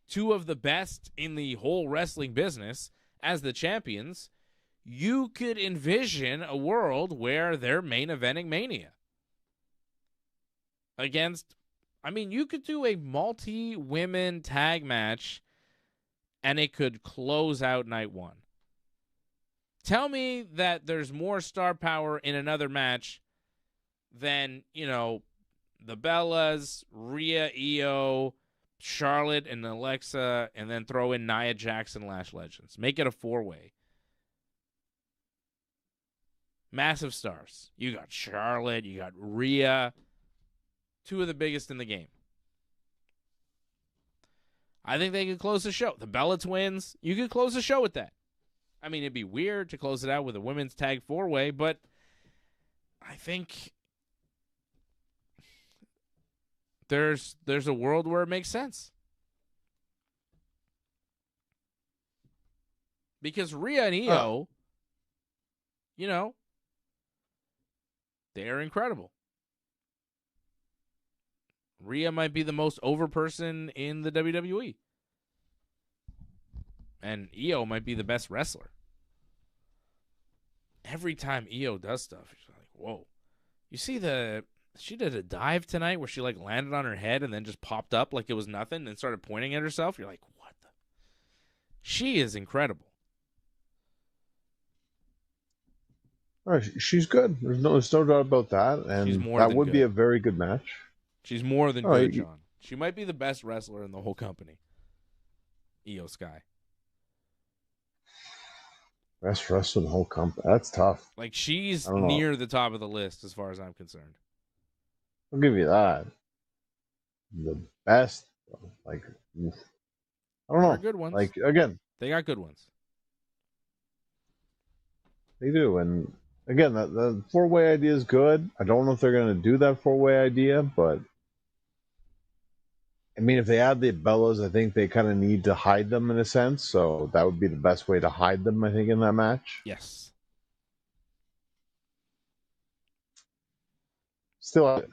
two of the best in the whole wrestling business, as the champions, you could envision a world where they're main eventing Mania. You could do a multi-women tag match, and it could close out night one. Tell me that there's more star power in another match than, the Bellas, Rhea, Io, Charlotte, and Alexa, and then throw in Nia Jax and Lash Legends. Make it a four-way. Massive stars. You got Charlotte, you got Rhea. two of the biggest in the game. I think they could close the show. The Bella Twins, you could close the show with that. I mean, it'd be weird to close it out with a women's tag 4-way, but I think there's a world where it makes sense. Because Rhea and Io, they are incredible. Rhea might be the most over person in the WWE. And Io might be the best wrestler. Every time Io does stuff, you're like, whoa. You see she did a dive tonight where she like landed on her head and then just popped up like it was nothing and started pointing at herself. You're like, what the? She is incredible. All right, she's good. There's no doubt about that. And that would be a very good match. She's more than good, John. She might be the best wrestler in the whole company. Io Sky. Best wrestler in the whole company. That's tough. Like, she's near the top of the list as far as I'm concerned. I'll give you that. The best, like, I don't know. Good ones. Like, again, they got good ones. They do, and again, the 4-way idea is good. I don't know if they're going to do that 4-way idea, but I mean, if they add the Bellas, I think they kind of need to hide them in a sense. So that would be the best way to hide them, I think, in that match. Yes. Still,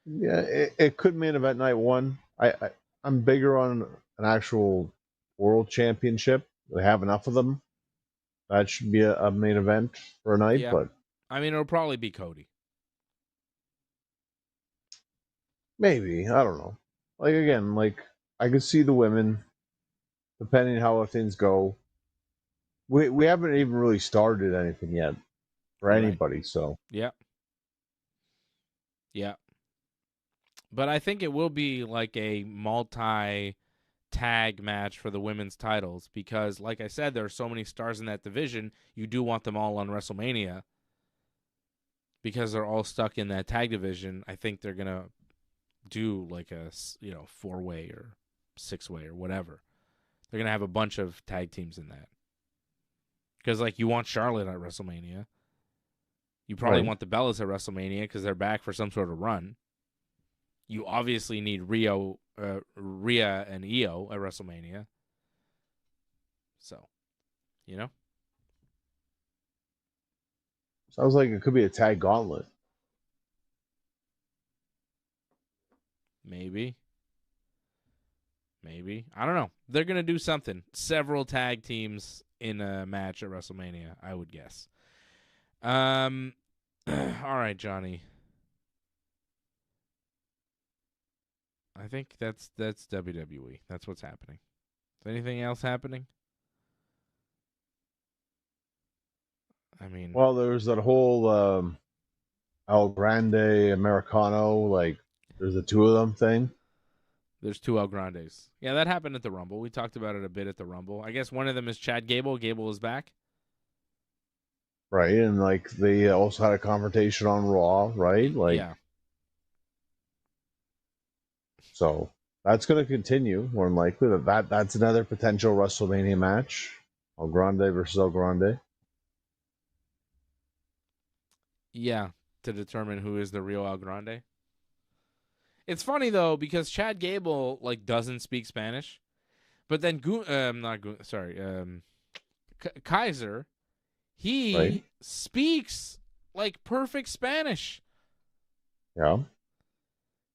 yeah, it could main event night one. I'm bigger on an actual world championship. They have enough of them. That should be a main event for a night. Yeah. But I mean, it'll probably be Cody. Maybe. I don't know. Like, again, like, I could see the women, depending on how things go. We haven't even really started anything yet for anybody, so. Yeah. Yeah. But I think it will be like a multi-tag match for the women's titles because, like I said, there are so many stars in that division. You do want them all on WrestleMania because they're all stuck in that tag division. I think they're going to do like a 4-way or 6-way or whatever. They're going to have a bunch of tag teams in that. Because, like, you want Charlotte at WrestleMania. You probably want the Bellas at WrestleMania because they're back for some sort of run. You obviously need Rhea and Io at WrestleMania. So, Sounds like it could be a tag gauntlet. Maybe. I don't know. They're going to do something. Several tag teams in a match at WrestleMania, I would guess. All right, Johnny. I think that's WWE. That's what's happening. Is anything else happening? I mean, well, there's that whole El Grande Americano, like there's the two of them thing. There's two El Grandes. Yeah, that happened at the Rumble. We talked about it a bit at the Rumble. I guess one of them is Chad Gable. Gable is back. Right, and like they also had a confrontation on Raw, right? Like, yeah. So that's going to continue, more than likely. That's another potential WrestleMania match. El Grande versus El Grande. Yeah, to determine who is the real El Grande. It's funny though because Chad Gable doesn't speak Spanish, but then Kaiser, he speaks perfect Spanish. Yeah.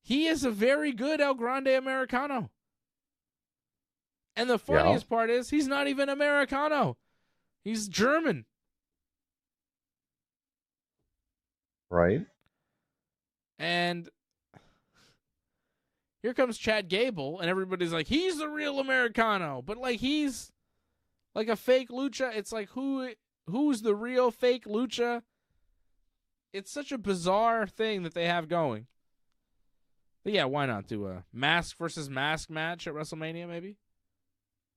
He is a very good El Grande Americano. And the funniest part is he's not even Americano. He's German. Right. And here comes Chad Gable, and everybody's like, he's the real Americano. But he's like a fake lucha. It's like, who's the real fake lucha? It's such a bizarre thing that they have going. But yeah, why not do a mask versus mask match at WrestleMania, maybe?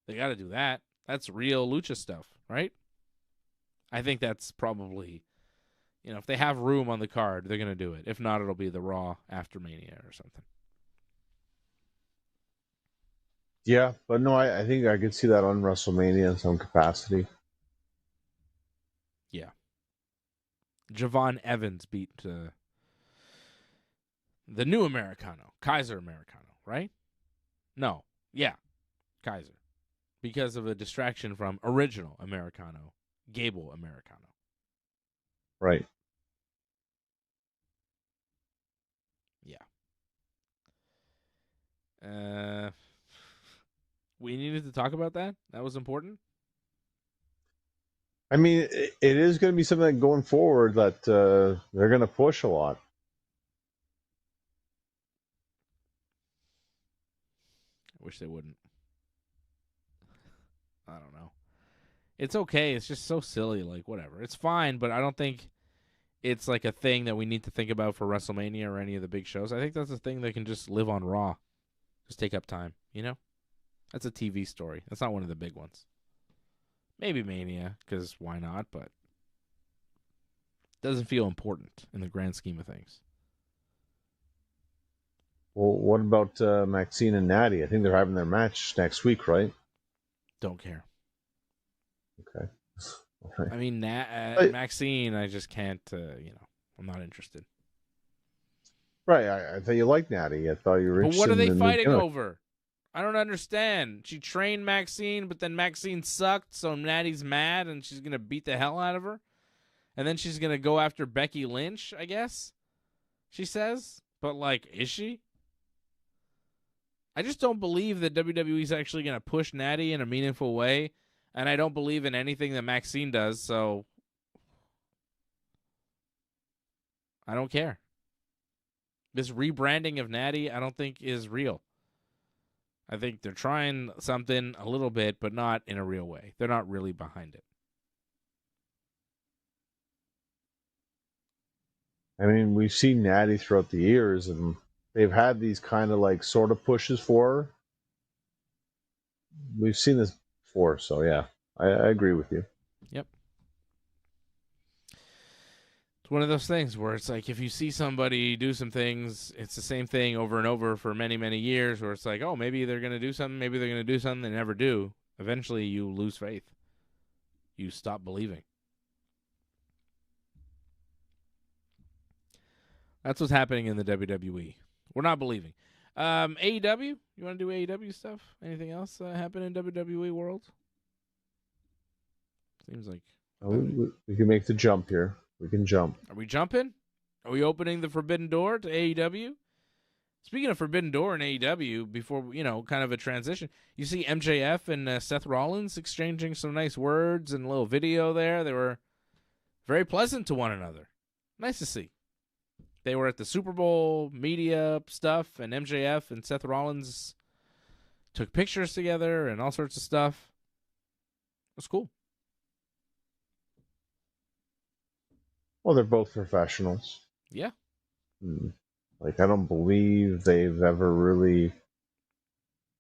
They got to do that. That's real lucha stuff, right? I think that's probably, if they have room on the card, they're going to do it. If not, it'll be the Raw after Mania or something. Yeah, but no, I think I could see that on WrestleMania in some capacity. Yeah. Javon Evans beat the new Americano, Kaiser Americano, right? No. Yeah, Kaiser. Because of a distraction from original Americano, Gable Americano. Right. Yeah. We needed to talk about that? That was important? I mean, it is going to be something going forward that they're going to push a lot. I wish they wouldn't. I don't know. It's okay. It's just so silly. Like, whatever. It's fine, but I don't think it's like a thing that we need to think about for WrestleMania or any of the big shows. I think that's a thing that can just live on Raw. Just take up time, That's a TV story. That's not one of the big ones. Maybe Mania, because why not? But it doesn't feel important in the grand scheme of things. Well, what about Maxine and Natty? I think they're having their match next week, right? Don't care. Okay. Right. I mean, Maxine, I just can't, I'm not interested. Right. I thought you liked Natty. I thought you were interested. But what are they fighting over? I don't understand. She trained Maxine, but then Maxine sucked, so Natty's mad, and she's going to beat the hell out of her. And then she's going to go after Becky Lynch, I guess, she says. But, is she? I just don't believe that WWE's actually going to push Natty in a meaningful way, and I don't believe in anything that Maxine does, so I don't care. This rebranding of Natty, I don't think is real. I think they're trying something a little bit, but not in a real way. They're not really behind it. I mean, we've seen Natty throughout the years, and they've had these kind of sort of pushes for her. We've seen this before, so yeah, I agree with you. Yep. It's one of those things where it's like if you see somebody do some things, it's the same thing over and over for many, many years where it's like, oh, maybe they're going to do something, maybe they're going to do something, they never do. Eventually you lose faith. You stop believing. That's what's happening in the WWE. We're not believing. AEW? You want to do AEW stuff? Anything else happen in WWE world? Seems like... we can make the jump here. We can jump. Are we jumping? Are we opening the forbidden door to AEW? Speaking of forbidden door in AEW, before, kind of a transition, you see MJF and Seth Rollins exchanging some nice words and a little video there. They were very pleasant to one another. Nice to see. They were at the Super Bowl media stuff, and MJF and Seth Rollins took pictures together and all sorts of stuff. It was cool. Well, they're both professionals. Yeah. I don't believe they've ever really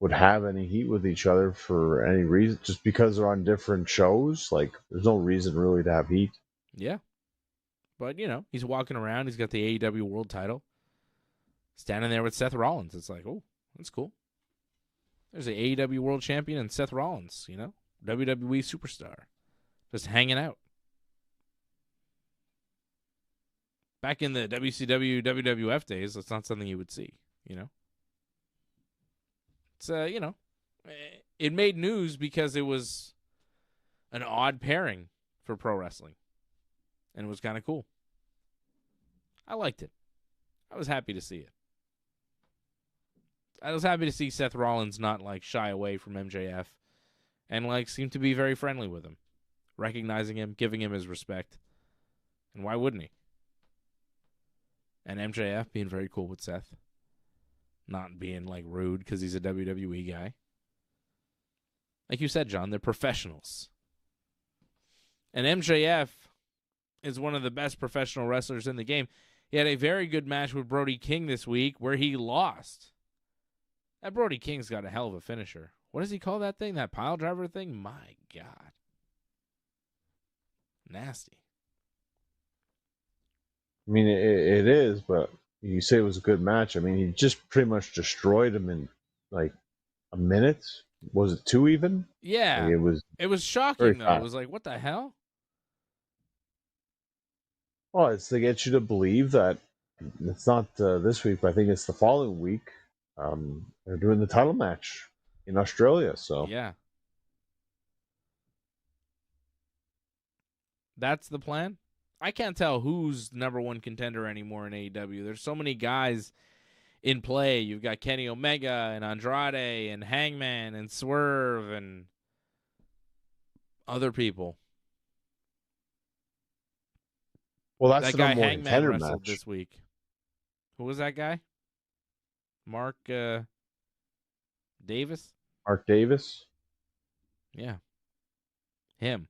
would have any heat with each other for any reason, just because they're on different shows. There's no reason really to have heat. Yeah. But, he's walking around. He's got the AEW World title. Standing there with Seth Rollins. It's like, oh, that's cool. There's the AEW World Champion and Seth Rollins, WWE superstar. Just hanging out. Back in the WCW, WWF days, that's not something you would see, It's, it made news because it was an odd pairing for pro wrestling. And it was kind of cool. I liked it. I was happy to see it. I was happy to see Seth Rollins not shy away from MJF and seem to be very friendly with him, recognizing him, giving him his respect. And why wouldn't he? And MJF being very cool with Seth, not being rude because he's a WWE guy. Like you said, John, they're professionals. And MJF is one of the best professional wrestlers in the game. He had a very good match with Brody King this week where he lost. That Brody King's got a hell of a finisher. What does he call that thing? That pile driver thing? My God. Nasty. I mean, it is, but you say it was a good match. I mean, he just pretty much destroyed him in like a minute. Was it 2 even? Like, Yeah. It was very shocking, though. It fast. was like, what the hell? Well, it's to get you to believe that it's not this week, but I think it's the following week. They're doing the title match in Australia, so Yeah. That's the plan? I can't tell who's number one contender anymore in AEW. There's so many guys in play. You've got Kenny Omega and Andrade and Hangman and Swerve and other people. well, that's That the guy number one Hangman contender wrestled match. this week. Who was that guy? Mark Davis? Mark Davis. Yeah. Him.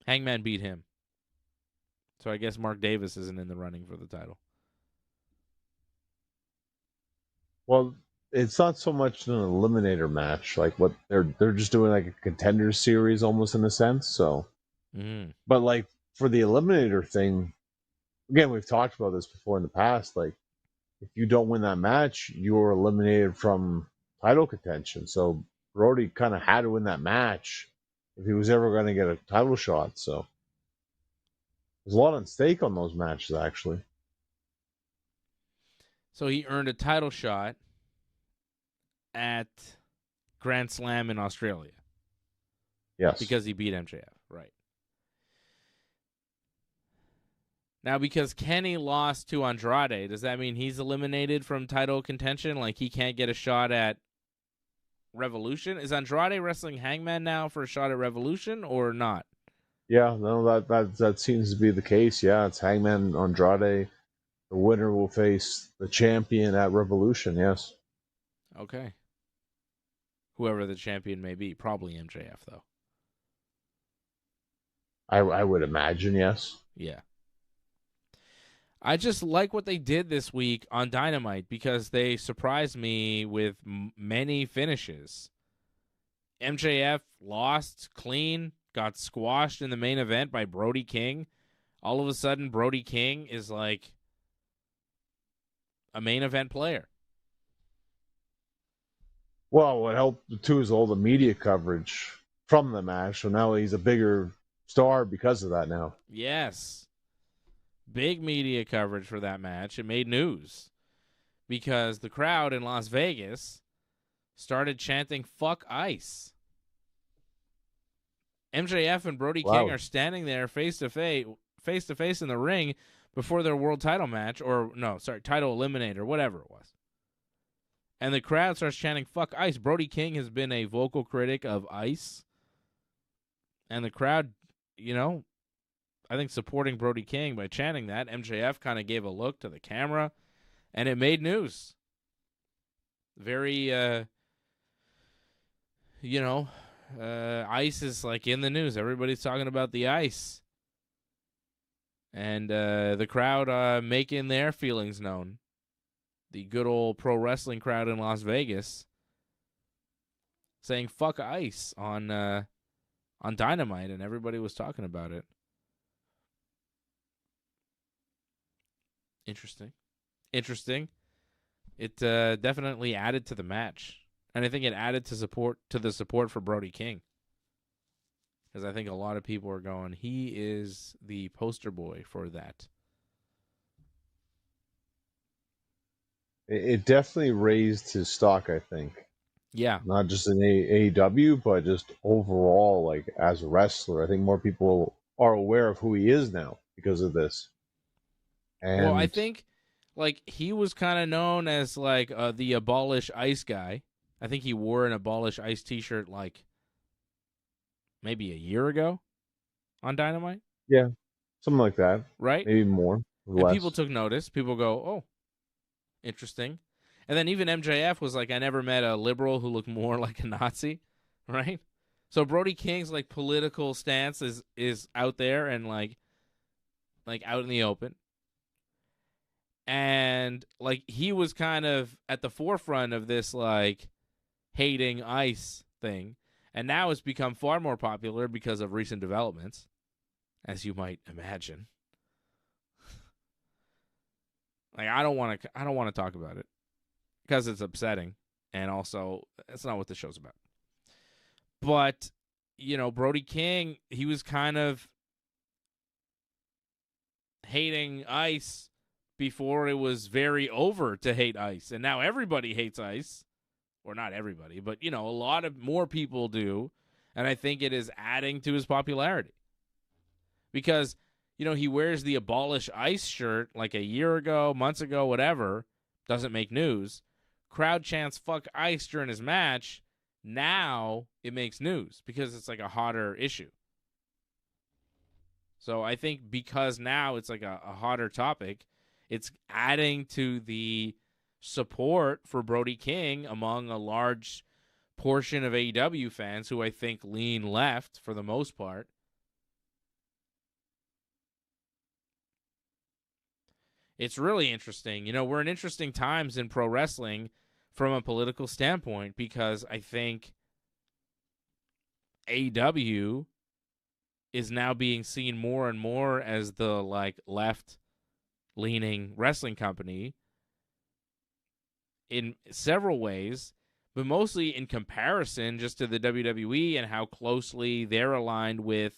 Hangman beat him. So I guess Mark Davis isn't in the running for the title. Well, it's not so much an eliminator match, like what they're just doing like a contender series almost in a sense. So, but like for the eliminator thing, again, we've talked about this before in the past. Like, if you don't win that match, you're eliminated from title contention. So Brody kind of had to win that match if he was ever going to get a title shot. So there's a lot on stake on those matches, actually. So he earned a title shot at Grand Slam in Australia. Yes. Because he beat MJF, right. Now, because Kenny lost to Andrade, does that mean he's eliminated from title contention? Like, he can't get a shot at Revolution? Is Andrade wrestling Hangman now for a shot at Revolution or not? Yeah, no, that seems to be the case. Yeah, it's Hangman Andrade. The winner will face the champion at Revolution, yes. Okay. Whoever the champion may be. Probably MJF, though. I would imagine, yes. Yeah. I just like what they did this week on Dynamite because they surprised me with many finishes. MJF lost clean, got squashed in the main event by Brody King. All of a sudden, Brody King is like a main event player. Well, what helped too is all the media coverage from the match. So now he's a bigger star because of that now. Yes. Big media coverage for that match. It made news because the crowd in Las Vegas started chanting "fuck ice." MJF and Brody King are standing there face to face in the ring before their world title match, title eliminator, whatever it was. And the crowd starts chanting "fuck ice." Brody King has been a vocal critic of ice, and the crowd, I think supporting Brody King by chanting that. MJF kind of gave a look to the camera, and it made news. Very, ice is like in the news. Everybody's talking about the ice. And the crowd making their feelings known. The good old pro wrestling crowd in Las Vegas saying "fuck ice" on Dynamite, and everybody was talking about it. Interesting. It definitely added to the match, and I think it added to the support for Brody King, because I think a lot of people are going, he is the poster boy for that. It definitely raised his stock, I think. Yeah. Not just in AEW, but just overall, like as a wrestler. I think more people are aware of who he is now because of this. And well, I think like he was kind of known as like the Abolish Ice guy. I think he wore an Abolish Ice t-shirt like maybe a year ago on Dynamite. Yeah, something like that. Right? Maybe more. And less. people took notice. People go, oh, interesting. And then even MJF was like, I never met a liberal who looked more like a Nazi. Right? So Brody King's like political stance is out there and like out in the open. And like he was kind of at the forefront of this like hating ice thing. And now it's become far more popular because of recent developments, as you might imagine. Like, I don't want to talk about it because it's upsetting, and also it's not what the show's about. But, Brody King, he was kind of hating Ice before it was very over to hate Ice. And now everybody hates Ice. Or not everybody, but, a lot of more people do. And I think it is adding to his popularity. Because, he wears the Abolish Ice shirt like a year ago, months ago, whatever. Doesn't make news. Crowd chants fuck Ice during his match. Now it makes news because it's like a hotter issue. So I think because now it's like a hotter topic, it's adding to the support for Brody King among a large portion of AEW fans who I think lean left for the most part. It's really interesting. We're in interesting times in pro wrestling from a political standpoint because I think AEW is now being seen more and more as the left-leaning wrestling company in several ways, but mostly in comparison just to the WWE and how closely they're aligned with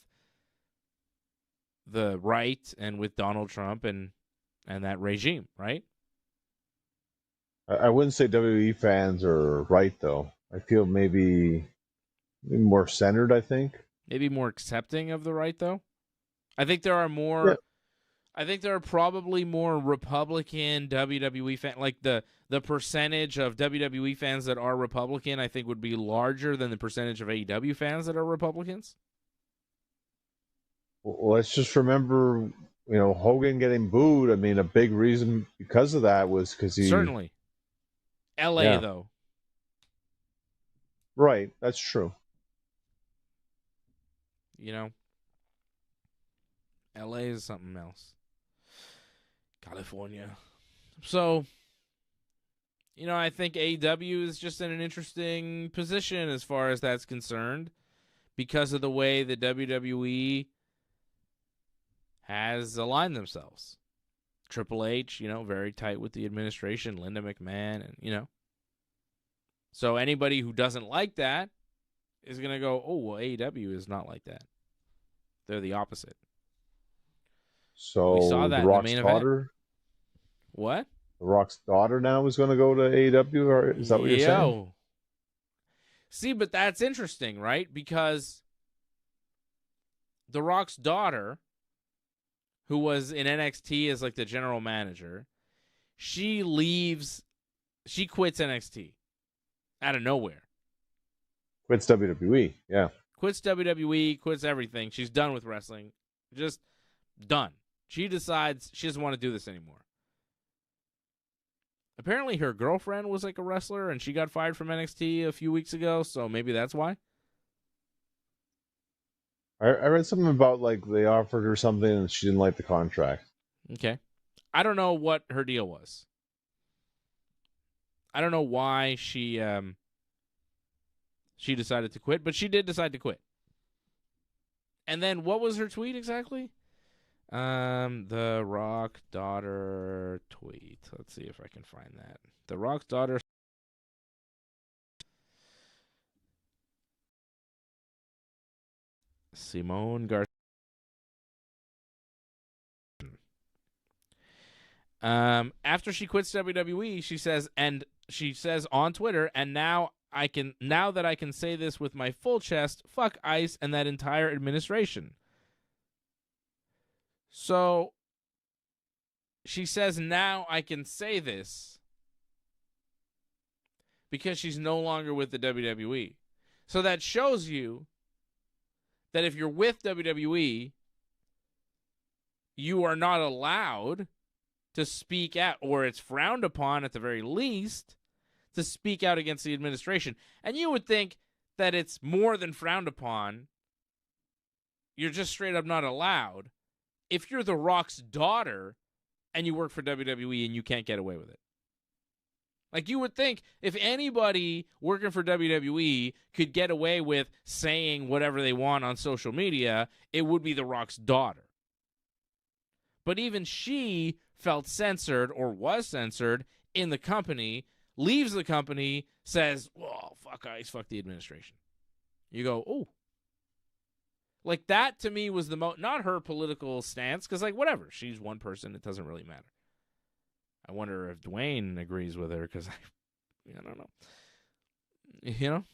the right and with Donald Trump and that regime, right? I wouldn't say WWE fans are right, though. I feel maybe more centered, I think. Maybe more accepting of the right, though. I think there are more... Yeah. I think there are probably more Republican WWE fans. Like the percentage of WWE fans that are Republican, I think, would be larger than the percentage of AEW fans that are Republicans. Well, let's just remember, Hogan getting booed. I mean, a big reason because of that was because he... Certainly. LA, though. Right, that's true. LA is something else. California. So, I think AEW is just in an interesting position as far as that's concerned because of the way the WWE has aligned themselves. Triple H, very tight with the administration, Linda McMahon, and, So anybody who doesn't like that is going to go, oh, well, AEW is not like that. They're the opposite. So we saw that The Rock's in the main daughter? Event. What? The Rock's daughter now is going to go to AEW, or is that what you're saying? See, but that's interesting, right? Because The Rock's daughter, who was in NXT as like the general manager, she quits NXT out of nowhere. Quits WWE, yeah. Quits WWE, quits everything. She's done with wrestling. Just done. She decides she doesn't want to do this anymore. Apparently her girlfriend was like a wrestler and she got fired from NXT a few weeks ago, so maybe that's why. I read something about like they offered her something and she didn't like the contract. Okay. I don't know what her deal was. I don't know why she decided to quit, but she did decide to quit. And then what was her tweet exactly? The Rock daughter tweet. Let's see if I can find that. The Rock's daughter. Simone Garcia. After she quits WWE, she says on Twitter, and now that I can say this with my full chest, fuck ICE and that entire administration. So she says now I can say this because she's no longer with the WWE. So that shows you that if you're with WWE, you are not allowed to speak out, or it's frowned upon at the very least, to speak out against the administration. And you would think that it's more than frowned upon. You're just straight up not allowed if you're The Rock's daughter and you work for WWE and you can't get away with it. Like, you would think if anybody working for WWE could get away with saying whatever they want on social media, it would be The Rock's daughter. But even she felt censored or was censored in the company, leaves the company, says, "Well, fuck ICE, fuck the administration." You go, "Oh." Like, that to me was the not her political stance, because, like, whatever. She's one person. It doesn't really matter. I wonder if Dwayne agrees with her, because I don't know. You know?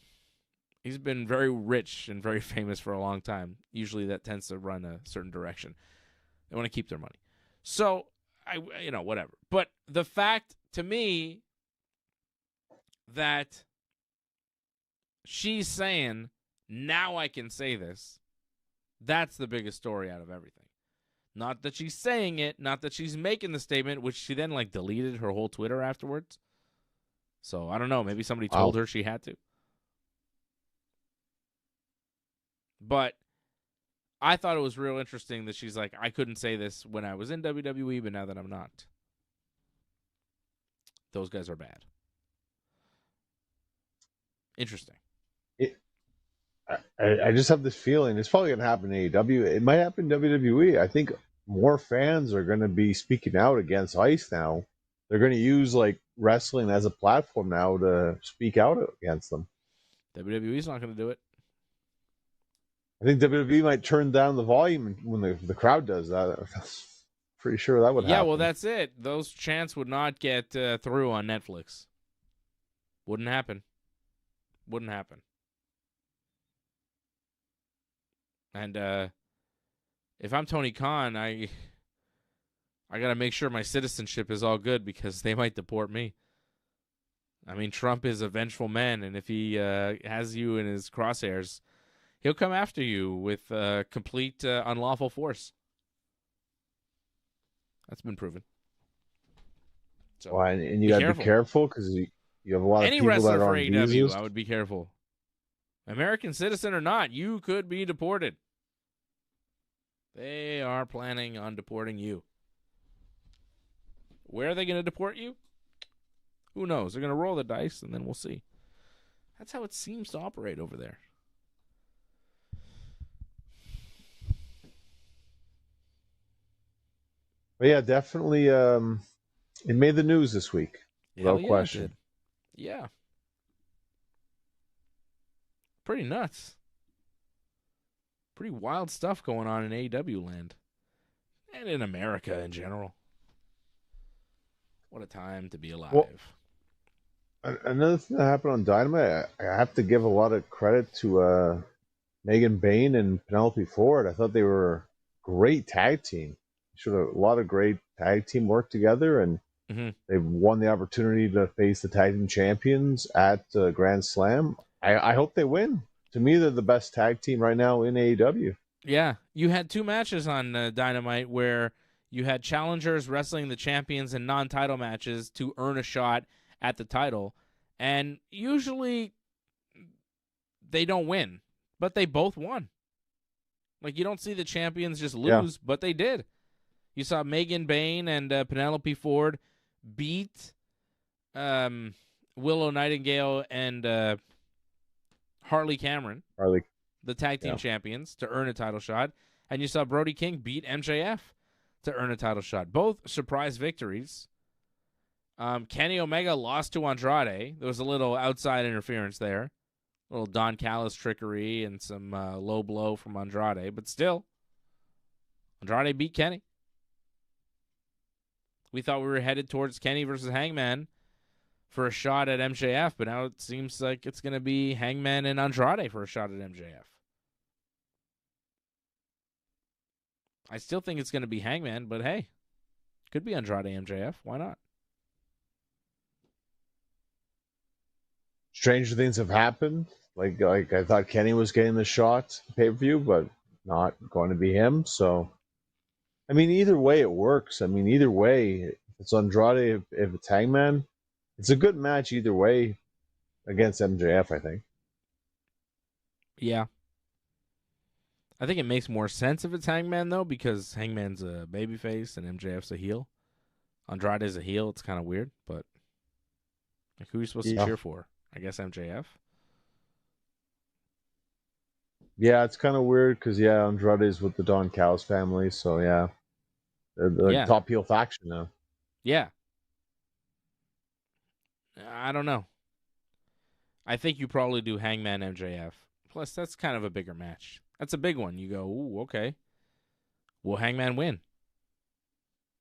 He's been very rich and very famous for a long time. Usually that tends to run a certain direction. They want to keep their money. So, whatever. But the fact, to me, that she's saying, now I can say this, that's the biggest story out of everything. Not that she's saying it, not that she's making the statement, which she then, like, deleted her whole Twitter afterwards. So, I don't know. Maybe somebody told her she had to. But I thought it was real interesting that she's like, I couldn't say this when I was in WWE, but now that I'm not, those guys are bad. Interesting. I just have this feeling it's probably going to happen in AEW. It might happen in WWE. I think more fans are going to be speaking out against ICE now. They're going to use, like, wrestling as a platform now to speak out against them. WWE's not going to do it. I think WWE might turn down the volume when the crowd does that. Pretty sure that would happen. Yeah, well, that's it. Those chants would not get through on Netflix. Wouldn't happen. Wouldn't happen. And if I'm Tony Khan, I got to make sure my citizenship is all good, because they might deport me. I mean, Trump is a vengeful man, and if he has you in his crosshairs, he'll come after you with complete unlawful force. That's been proven. So, well, and you got to be careful, because you have a lot of people that are on visas. Any wrestler for AEW, I would be careful. American citizen or not, you could be deported. They are planning on deporting you. Where are they going to deport you? Who knows? They're going to roll the dice, and then we'll see. That's how it seems to operate over there. But yeah, definitely, it made the news this week, without question. Yeah. Pretty nuts. Pretty wild stuff going on in AEW land. And in America in general. What a time to be alive. Well, another thing that happened on Dynamite, I have to give a lot of credit to Megan Bayne and Penelope Ford. I thought they were a great tag team. Showed a lot of great tag team work together, and they won the opportunity to face the tag team champions at Grand Slam. I hope they win. To me, they're the best tag team right now in AEW. Yeah, you had two matches on Dynamite where you had challengers wrestling the champions in non-title matches to earn a shot at the title, and usually they don't win, but they both won. Like, you don't see the champions just lose, but they did. You saw Megan Bayne and Penelope Ford beat Willow Nightingale and Harley Cameron, the tag team champions, to earn a title shot. And you saw Brody King beat MJF to earn a title shot. Both surprise victories. Kenny Omega lost to Andrade. There was a little outside interference there. A little Don Callis trickery and some low blow from Andrade. But still, Andrade beat Kenny. We thought we were headed towards Kenny versus Hangman for a shot at MJF, but now it seems like it's going to be Hangman and Andrade for a shot at MJF. I still think it's going to be Hangman, but hey, could be Andrade MJF. Why not? Stranger things have happened. Like I thought Kenny was getting the shot pay-per-view, but not going to be him. So, I mean, either way it works. I mean, either way, if it's Andrade, if it's Hangman, it's a good match either way against MJF, I think. Yeah. I think it makes more sense if it's Hangman, though, because Hangman's a babyface and MJF's a heel. Andrade's a heel. It's kind of weird, but like, who are you supposed to cheer for? I guess MJF. Yeah, it's kind of weird because, Andrade's with the Don Callis family, so yeah. They're the top heel faction now. Yeah. I don't know. I think you probably do Hangman MJF. Plus, that's kind of a bigger match. That's a big one. You go, ooh, okay. Will Hangman win?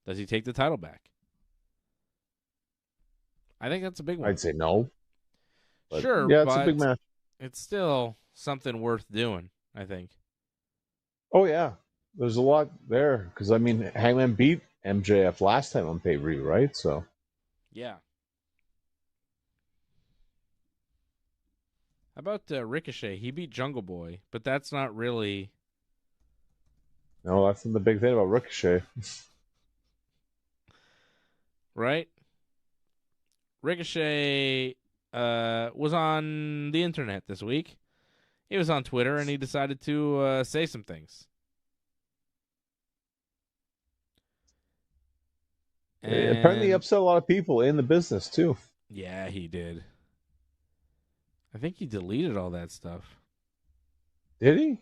Does he take the title back? I think that's a big one. I'd say no. But sure, yeah, it's a big match. It's still something worth doing, I think. Oh, yeah. There's a lot there. Because, I mean, Hangman beat MJF last time on pay-per-view, right? So. Yeah. How about Ricochet? He beat Jungle Boy, but that's not really... No, that's the big thing about Ricochet. Right? Ricochet was on the internet this week. He was on Twitter, and he decided to say some things. And apparently he upset a lot of people in the business, too. Yeah, he did. I think he deleted all that stuff. Did he?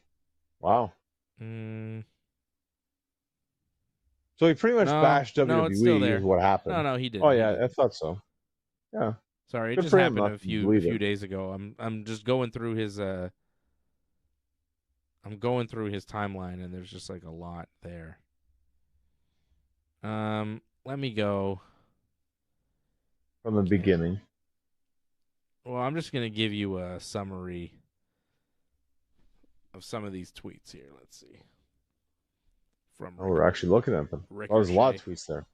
Wow. So he pretty much bashed WWE is what happened. No, he didn't. Oh, yeah, I thought so. Yeah. Sorry, it just happened a few days ago. I'm just going through his timeline, and there's just like a lot there. Let me go from the beginning. Well, I'm just going to give you a summary of some of these tweets here. Let's see. We're actually looking at them. Oh, there's a lot of tweets there.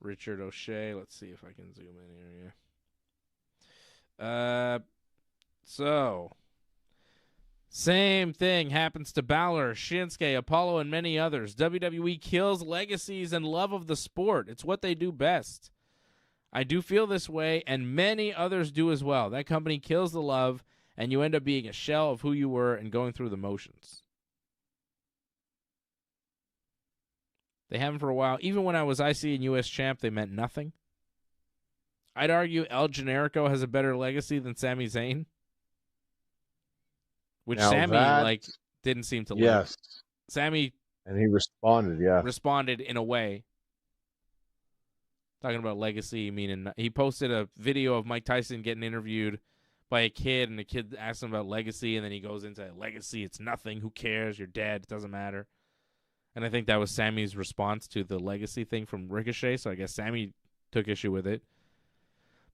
Richard O'Shea. Let's see if I can zoom in here. So, same thing happens to Balor, Shinsuke, Apollo, and many others. WWE kills legacies and love of the sport. It's what they do best. I do feel this way, and many others do as well. That company kills the love, and you end up being a shell of who you were and going through the motions. They haven't for a while. Even when I was IC and US champ, they meant nothing. I'd argue El Generico has a better legacy than Sami Zayn. Which now Sami, didn't seem to like. Yes. Sami... And he responded, yeah. Responded in a way. Talking about legacy, meaning he posted a video of Mike Tyson getting interviewed by a kid, and the kid asked him about legacy, and then he goes into legacy. It's nothing. Who cares? You're dead. It doesn't matter. And I think that was Sami's response to the legacy thing from Ricochet, so I guess Sami took issue with it.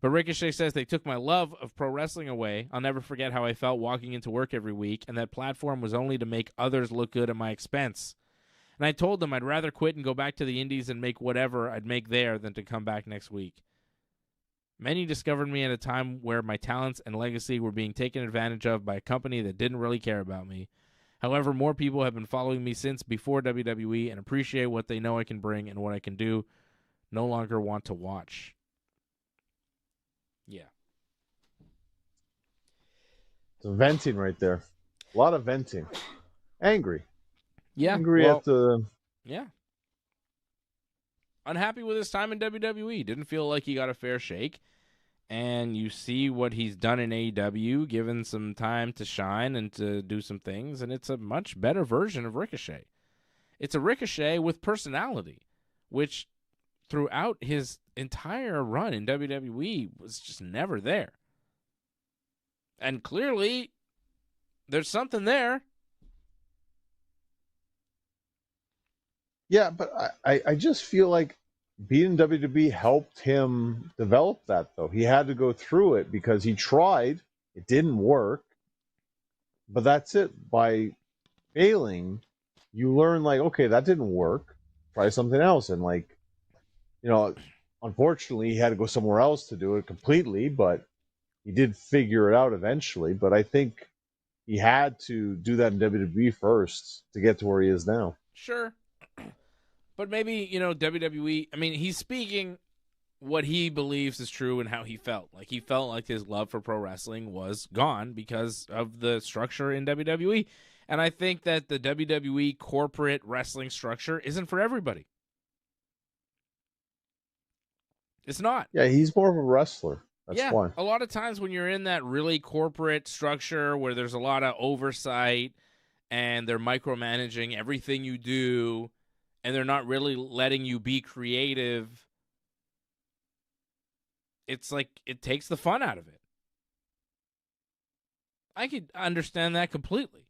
But Ricochet says, they took my love of pro wrestling away. I'll never forget how I felt walking into work every week, and that platform was only to make others look good at my expense. And I told them I'd rather quit and go back to the indies and make whatever I'd make there than to come back next week. Many discovered me at a time where my talents and legacy were being taken advantage of by a company that didn't really care about me. However, more people have been following me since before WWE and appreciate what they know I can bring and what I can do. No longer want to watch. Yeah. Some venting right there. A lot of venting. Angry. Yeah. Angry at the... Yeah. Unhappy with his time in WWE. Didn't feel like he got a fair shake. And you see what he's done in AEW, given some time to shine and to do some things, and it's a much better version of Ricochet. It's a Ricochet with personality, which throughout his entire run in WWE was just never there. And clearly, there's something there. Yeah, but I just feel like being in WWE helped him develop that, though. He had to go through it because he tried. It didn't work. But that's it. By failing, you learn, okay, that didn't work. Try something else. And, unfortunately, he had to go somewhere else to do it completely. But he did figure it out eventually. But I think he had to do that in WWE first to get to where he is now. Sure. But maybe, WWE, he's speaking what he believes is true and how he felt. He felt like his love for pro wrestling was gone because of the structure in WWE. And I think that the WWE corporate wrestling structure isn't for everybody. It's not. Yeah, he's more of a wrestler. That's why. A lot of times when you're in that really corporate structure where there's a lot of oversight and they're micromanaging everything you do, and they're not really letting you be creative, it's like it takes the fun out of it. I could understand that completely.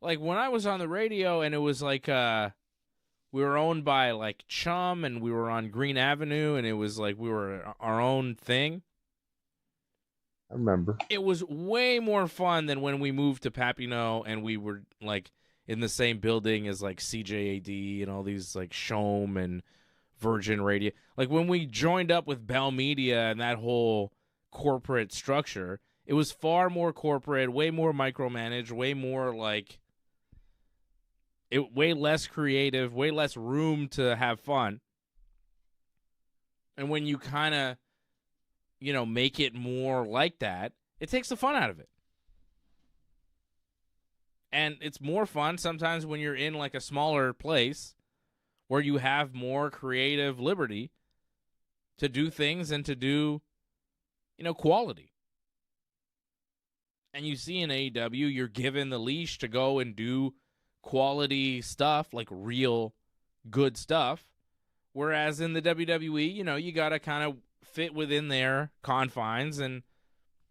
Like when I was on the radio and it was like we were owned by like Chum and we were on Green Avenue and it was like we were our own thing. I remember. It was way more fun than when we moved to Papineau and we were like in the same building as like CJAD and all these like Shome and Virgin Radio. Like when we joined up with Bell Media and that whole corporate structure, it was far more corporate, way more micromanaged, way more like way less creative, way less room to have fun. And when you kind of, you know, make it more like that, it takes the fun out of it. And it's more fun sometimes when you're in like a smaller place where you have more creative liberty to do things and to do, you know, quality. And you see in AEW, you're given the leash to go and do quality stuff, like real good stuff. Whereas in the WWE, you know, you got to kind of fit within their confines and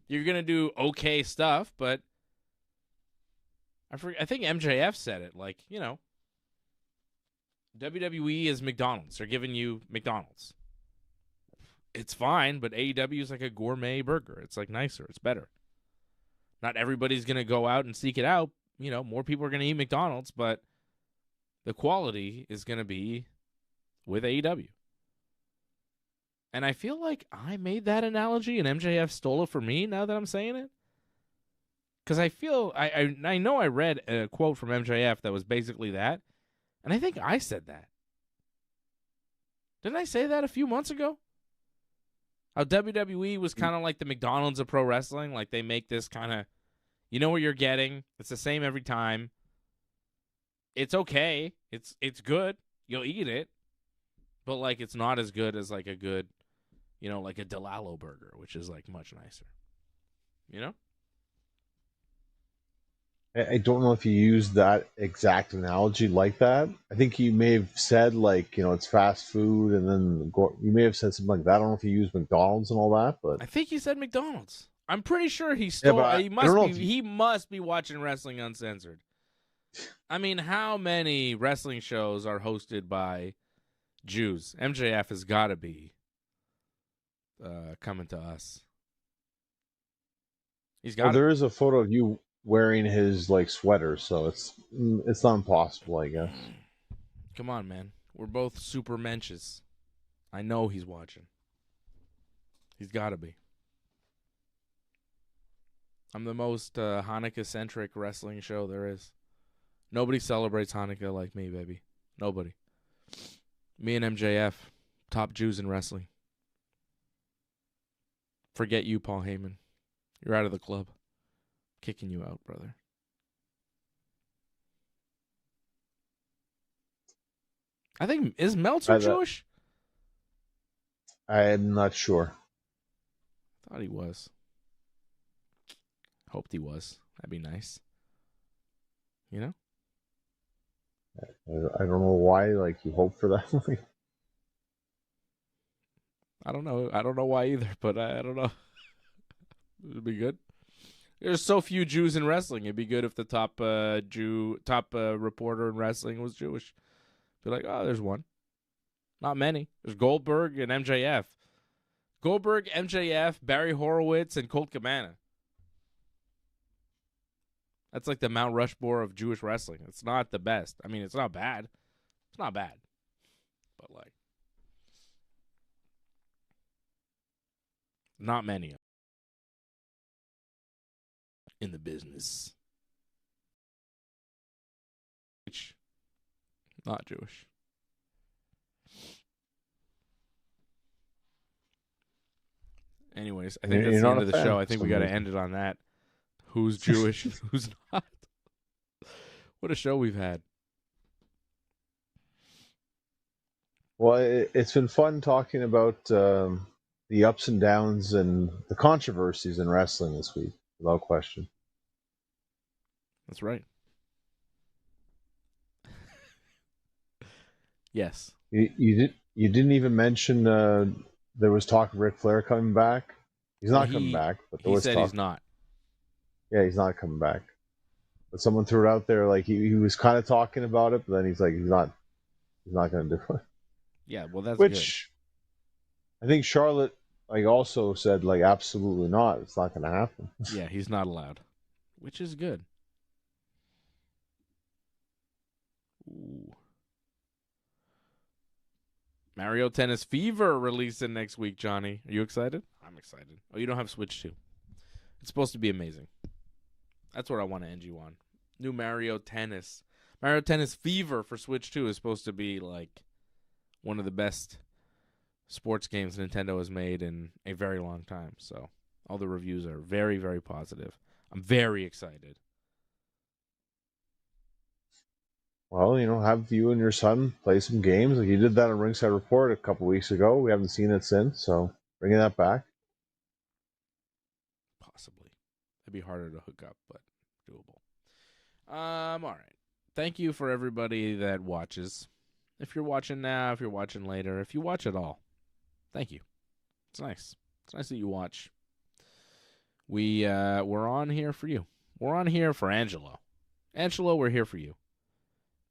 you're going to do okay stuff. But I think MJF said it, like, you know, WWE is McDonald's. They're giving you McDonald's. It's fine, but AEW is like a gourmet burger. It's like nicer. It's better. Not everybody's going to go out and seek it out. You know, more people are going to eat McDonald's, but the quality is going to be with AEW. And I feel like I made that analogy and MJF stole it from me now that I'm saying it. Because I feel, I know I read a quote from MJF that was basically that. And I think I said that. Didn't I say that a few months ago? How WWE was kind of like the McDonald's of pro wrestling. Like they make this kind of, you know what you're getting. It's the same every time. It's okay. It's good. You'll eat it. But like it's not as good as like a good, you know, like a DeLallo burger, which is like much nicer. You know? I don't know if you used that exact analogy like that. I think you may have said like, you know, it's fast food, and then you may have said something like that. I don't know if you used McDonald's and all that, but I think he said McDonald's. I'm pretty sure he stole. Yeah, he must be watching Wrestling Uncensored. I mean, how many wrestling shows are hosted by Jews? MJF has got to be coming to us. He's got. Well, there is a photo of you wearing his like sweater, so it's not impossible, I guess. Come on, man. We're both super menches. I know he's watching. He's got to be. I'm the most Hanukkah-centric wrestling show there is. Nobody celebrates Hanukkah like me, baby. Nobody. Me and MJF, top Jews in wrestling. Forget you, Paul Heyman. You're out of the club. Kicking you out, brother. I think, is Meltzer Jewish? I'm not sure. Thought he was. Hoped he was. That'd be nice. You know? I don't know why, like, you hope for that. I don't know. I don't know why either, but I don't know. It'd be good. There's so few Jews in wrestling. It'd be good if the top reporter in wrestling was Jewish. Be like, oh, there's one. Not many. There's Goldberg and MJF. Goldberg, MJF, Barry Horowitz, and Colt Cabana. That's like the Mount Rushmore of Jewish wrestling. It's not the best. I mean, it's not bad. It's not bad. But, like, not many in the business. Not Jewish. Anyways, I think that's the end of the show. I think we got to end it on that. Who's Jewish and who's not? What a show we've had. Well, it's been fun talking about the ups and downs and the controversies in wrestling this week, without question. That's right. Yes. You didn't even mention there was talk of Ric Flair coming back. He's not coming back, but there was talk. He's not. Yeah, he's not coming back. But someone threw it out there like he was kind of talking about it, but then he's like he's not going to do it. Yeah, well that's which good. I think Charlotte also said absolutely not. It's not going to happen. Yeah, he's not allowed, which is good. Ooh. Mario Tennis Fever releasing next week, Johnny. Are you excited? I'm excited. Oh, you don't have Switch 2. It's supposed to be amazing. That's what I want to end you on. New Mario Tennis. Mario Tennis Fever for Switch 2 is supposed to be one of the best sports games Nintendo has made in a very long time. So all the reviews are very, very positive. I'm very excited. Well, have you and your son play some games. You did that on Ringside Report a couple weeks ago. We haven't seen it since, so bringing that back. Possibly. It'd be harder to hook up, but doable. All right. Thank you for everybody that watches. If you're watching now, if you're watching later, if you watch at all, thank you. It's nice. It's nice that you watch. We're on here for you. We're on here for Angelo. Angelo, we're here for you.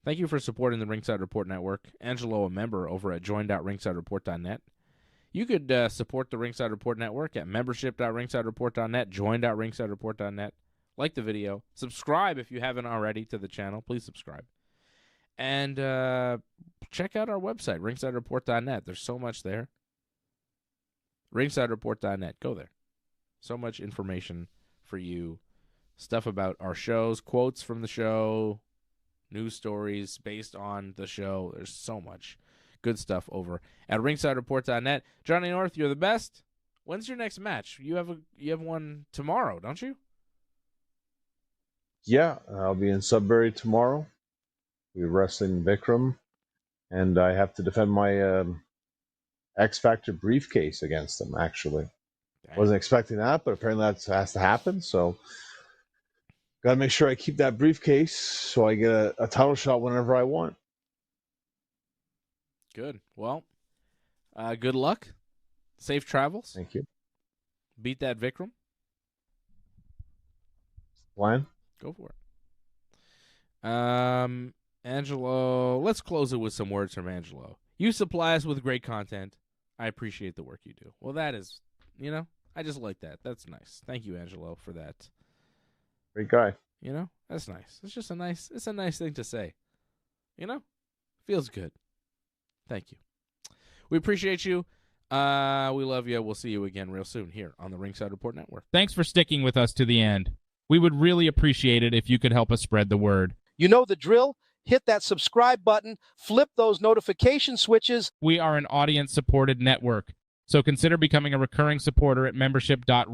Thank you for supporting the Ringside Report Network. Angelo, a member over at join.ringsidereport.net. You could support the Ringside Report Network at membership.ringsidereport.net, join.ringsidereport.net. Like the video. Subscribe if you haven't already to the channel. Please subscribe. And check out our website, ringsidereport.net. There's so much there. ringsidereport.net. Go there. So much information for you. Stuff about our shows, quotes from the show, news stories based on the show. There's so much good stuff over at ringsidereport.net. Johnny North, you're the best. When's your next match? You have one tomorrow, don't you? Yeah, I'll be in Sudbury tomorrow. We're wrestling Vikram, and I have to defend my X Factor briefcase against him, actually. Dang. Wasn't expecting that, but apparently that has to happen, so got to make sure I keep that briefcase so I get a title shot whenever I want. Good. Well, good luck. Safe travels. Thank you. Beat that Vikram. Plan? Go for it. Angelo, let's close it with some words from Angelo. You supply us with great content. I appreciate the work you do. Well, that is, I just like that. That's nice. Thank you, Angelo, for that. Great guy. That's nice. It's just a nice thing to say. Feels good. Thank you. We appreciate you. We love you. We'll see you again real soon here on the Ringside Report Network. Thanks for sticking with us to the end. We would really appreciate it if you could help us spread the word. You know the drill. Hit that subscribe button. Flip those notification switches. We are an audience-supported network, so consider becoming a recurring supporter at membership.ringsidereport.net.